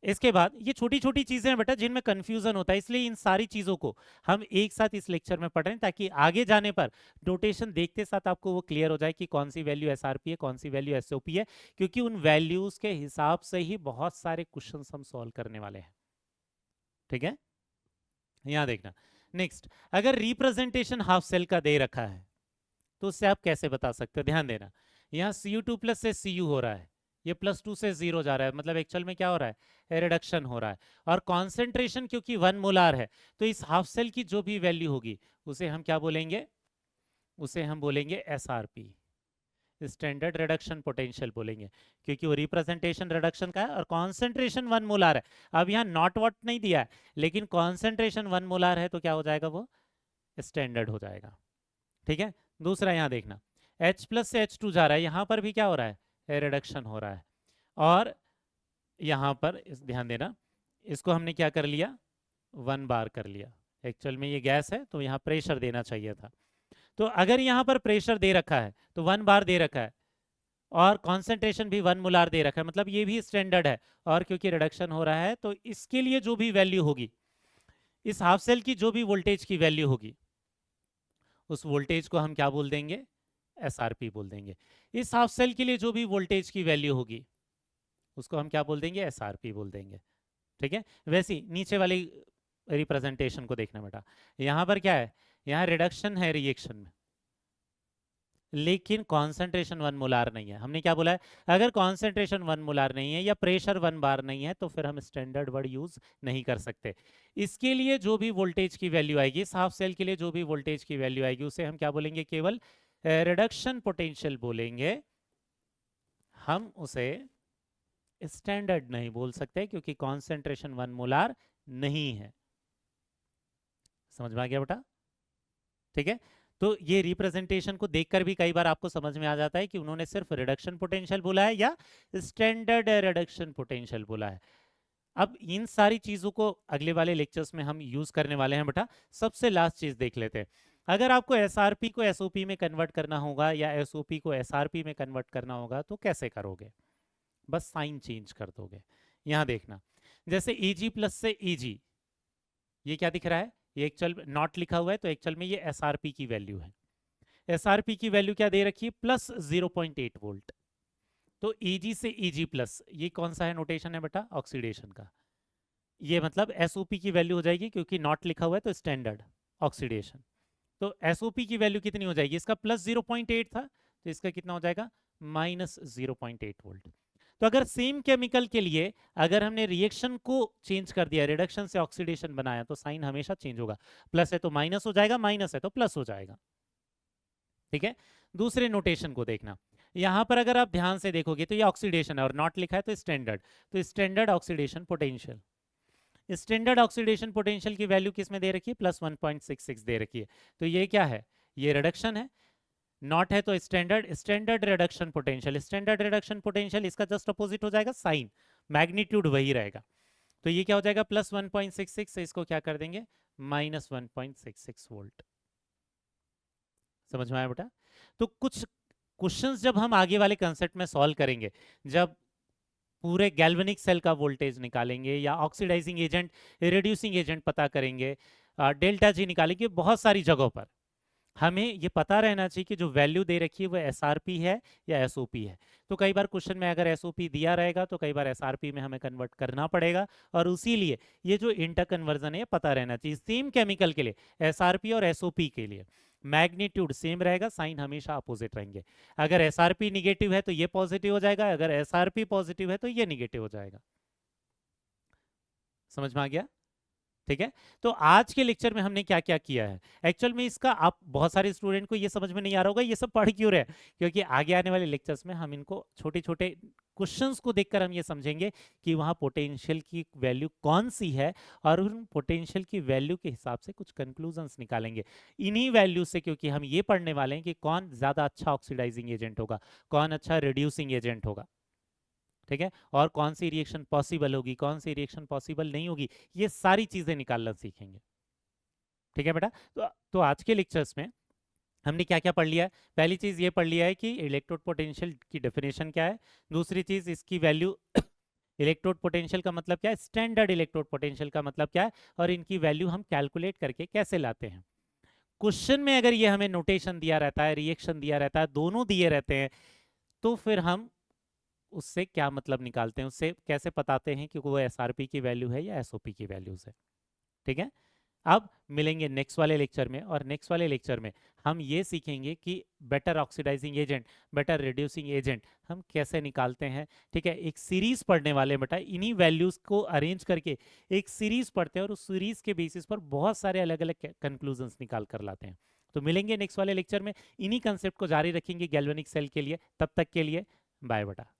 इसके बाद ये छोटी छोटी चीजें हैं बेटा जिनमें कंफ्यूजन होता है, इसलिए इन सारी चीजों को हम एक साथ इस लेक्चर में पढ़ रहे हैं, ताकि आगे जाने पर नोटेशन देखते साथ आपको वो क्लियर हो जाए कि कौन सी वैल्यू एसआरपी है, कौन सी वैल्यू एसओपी है, क्योंकि उन वैल्यूज के हिसाब से ही बहुत सारे क्वेश्चन हम सॉल्व करने वाले हैं। ठीक है, यहां देखना। नेक्स्ट, अगर रिप्रेजेंटेशन हाफ सेल का दे रखा है तो उससे आप कैसे बता सकते हो? ध्यान देना, यहाँ Cu2+ से Cu हो रहा है, ये +2 से 0 जा रहा है, मतलब एक्चुअल में क्या हो रहा है? रिडक्शन हो रहा है। और कॉन्सेंट्रेशन क्योंकि 1 मोलार है, तो इस हाफ सेल की जो भी वैल्यू होगी उसे हम क्या बोलेंगे? उसे हम बोलेंगे एसआरपी, स्टैंडर्ड रिडक्शन पोटेंशियल बोलेंगे, क्योंकि वो रिप्रेजेंटेशन रिडक्शन का है और कॉन्सेंट्रेशन 1 मोलार है। अब यहाँ नॉट वॉट नहीं दिया है, लेकिन कॉन्सेंट्रेशन 1 मोलार है, तो क्या हो जाएगा? वो स्टैंडर्ड हो जाएगा। ठीक है, दूसरा यहाँ देखना, H+ से H2 जा रहा है, यहाँ पर भी क्या हो रहा है? रिडक्शन हो रहा है। और यहाँ पर ध्यान देना, इसको हमने क्या कर लिया? 1 बार कर लिया। एक्चुअल में ये गैस है तो यहाँ प्रेशर देना चाहिए था। तो अगर यहाँ पर प्रेशर दे रखा है तो 1 बार दे रखा है, और कॉन्सेंट्रेशन भी 1 मोलार दे रखा है, मतलब ये भी स्टैंडर्ड है। और क्योंकि रिडक्शन हो रहा है, तो इसके लिए जो भी वैल्यू होगी, इस हाफ सेल की जो भी वोल्टेज की वैल्यू होगी, उस वोल्टेज को हम क्या बोल देंगे? एसआरपी बोल देंगे। इस हाफ सेल के लिए जो भी वोल्टेज की वैल्यू होगी, उसको हम क्या बोल देंगे? एसआरपी बोल देंगे। ठीक है, वैसे ही नीचे वाली रिप्रेजेंटेशन को देखना बेटा, यहाँ पर क्या है? यहाँ रिडक्शन है रिएक्शन में, लेकिन कॉन्सेंट्रेशन 1 मोलार नहीं है। हमने क्या बोला है? अगर कॉन्सेंट्रेशन 1 मोलार नहीं है या प्रेशर 1 बार नहीं है, तो फिर हम स्टैंडर्ड वर्ड यूज नहीं कर सकते। इसके लिए जो भी वोल्टेज की वैल्यू आएगी, इस हाफ सेल के लिए जो भी वोल्टेज की वैल्यू आएगी, उसे हम क्या बोलेंगे? केवल रिडक्शन पोटेंशियल बोलेंगे। हम उसे स्टैंडर्ड नहीं बोल सकते, क्योंकि कॉन्सेंट्रेशन 1 मोलार नहीं है। समझ में आ गया बेटा? ठीक है, तो ये रिप्रेजेंटेशन को देखकर भी कई बार आपको समझ में आ जाता है कि उन्होंने सिर्फ रिडक्शन पोटेंशियल बोला है या स्टैंडर्ड रिडक्शन पोटेंशियल बोला है। अब इन सारी चीजों को अगले वाले लेक्चर्स में हम यूज करने वाले हैं बेटा। सबसे लास्ट चीज देख लेते हैं। अगर आपको एसआरपी को एसओपी में कन्वर्ट करना होगा या एसओपी को एसआरपी में कन्वर्ट करना होगा तो कैसे करोगे? बस साइन चेंज कर दोगे। यहां देखना, जैसे एजी प्लस से एजी, ये क्या दिख रहा है? ये एक्चुअल नॉट लिखा हुआ है, तो एक्चुअल में ये एसआरपी की वैल्यू है। एसआरपी की वैल्यू क्या दे रखी है? Plus 0.8 volt. तो एजी से एजी प्लस, ये कौन सा है नोटेशन है बेटा? ऑक्सीडेशन का। ये मतलब एसओपी की वैल्यू हो जाएगी, क्योंकि नॉट लिखा हुआ है तो स्टैंडर्ड ऑक्सीडेशन। तो एसओपी की वैल्यू कितनी हो जाएगी? इसका प्लस 0.8 था, तो इसका कितना हो जाएगा? Minus 0.8 volt. तो अगर सेम केमिकल के लिए अगर हमने रिएक्शन को चेंज कर दिया, रिडक्शन से ऑक्सीडेशन बनाया, तो साइन हमेशा चेंज होगा। प्लस है तो माइनस हो जाएगा, माइनस है तो प्लस हो जाएगा। ठीक है, दूसरे नोटेशन को देखना। यहां पर अगर आप ध्यान से देखोगे तो ये ऑक्सीडेशन है और नॉट लिखा है तो स्टैंडर्ड। तो standard oxidation potential, standard oxidation potential की वैल्यू किस में दे रखी है? प्लस 1.66 दे रखी है। तो ये क्या है? ये रिडक्शन है। नॉट है तो standard, standard reduction potential, standard reduction potential इसका जस्ट अपोजिट हो जाएगा, साइन, मैग्नीट्यूड वही रहेगा। तो ये क्या हो जाएगा? प्लस 1.66 से इसको क्या कर देंगे? Minus 1.66 volt. समझ में आया बेटा? तो कुछ क्वेश्चंस जब हम आगे वाले कंसेप्ट में सॉल्व करेंगे, जब पूरे गैल्वेनिक सेल का वोल्टेज निकालेंगे या ऑक्सीडाइजिंग एजेंट, रिड्यूसिंग एजेंट पता करेंगे, डेल्टा जी निकालेंगे, बहुत सारी जगहों पर हमें ये पता रहना चाहिए कि जो वैल्यू दे रखी है वो एसआरपी है या एसओपी है। तो कई बार क्वेश्चन में अगर एसओपी दिया रहेगा तो कई बार एसआरपी में हमें कन्वर्ट करना पड़ेगा, और उसीलिए ये जो इंटर कन्वर्जन है ये पता रहना चाहिए। सेम केमिकल के लिए एसआरपी और एसओपी के लिए मैग्नीट्यूड सेम रहेगा, साइन हमेशा अपोजिट रहेंगे। अगर एसआरपी निगेटिव है तो ये पॉजिटिव हो जाएगा, अगर एसआरपी पॉजिटिव है तो ये निगेटिव हो जाएगा। समझ में आ गया? ठीक है, तो आज के लेक्चर में हमने क्या क्या किया है। एक्चुअल में इसका आप बहुत सारे स्टूडेंट को ये समझ में नहीं आ रहा होगा ये सब पढ़ क्यों रहे, क्योंकि आगे आने वाले लेक्चर्स में हम इनको छोटे छोटे क्वेश्चंस को देखकर हम ये समझेंगे कि वहाँ पोटेंशियल की वैल्यू कौन सी है, और उन पोटेंशियल की वैल्यू के हिसाब से कुछ कंक्लूजन्स निकालेंगे इन्हीं वैल्यू से। क्योंकि हम ये पढ़ने वाले हैं कि कौन ज़्यादा अच्छा ऑक्सीडाइजिंग एजेंट होगा, कौन अच्छा रिड्यूसिंग एजेंट होगा, ठीक है, और कौन सी रिएक्शन पॉसिबल होगी, कौन सी रिएक्शन पॉसिबल नहीं होगी, ये सारी चीजें निकालना सीखेंगे। ठीक है बेटा? तो आज के लेक्चर्स में हमने क्या क्या पढ़ लिया है? पहली चीज ये पढ़ लिया है कि इलेक्ट्रोड पोटेंशियल की डेफिनेशन क्या है। दूसरी चीज इसकी वैल्यू इलेक्ट्रोड पोटेंशियल का मतलब क्या है, स्टैंडर्ड इलेक्ट्रोड पोटेंशियल का मतलब क्या है, और इनकी वैल्यू हम कैलकुलेट करके कैसे लाते हैं। क्वेश्चन में अगर ये हमें नोटेशन दिया रहता है, रिएक्शन दिया रहता है, दोनों दिए रहते हैं, तो फिर हम उससे क्या मतलब निकालते हैं, उससे कैसे बताते हैं कि वो एसआरपी की वैल्यू है या एसओपी की वैल्यूज है। ठीक है, अब मिलेंगे नेक्स्ट वाले लेक्चर में, और नेक्स्ट वाले लेक्चर में हम ये सीखेंगे कि better oxidising agent, better reducing agent हम कैसे निकालते हैं। ठीक है, एक सीरीज पढ़ने वाले बेटा, इन्हीं वैल्यूज को अरेंज करके एक सीरीज पढ़ते हैं, और उस सीरीज के बेसिस पर बहुत सारे अलग अलग कंक्लूजन्स निकाल कर लाते हैं। तो मिलेंगे नेक्स्ट वाले लेक्चर में, इन्हीं कंसेप्ट को जारी रखेंगे गैल्वेनिक सेल के लिए। तब तक के लिए बाय बेटा।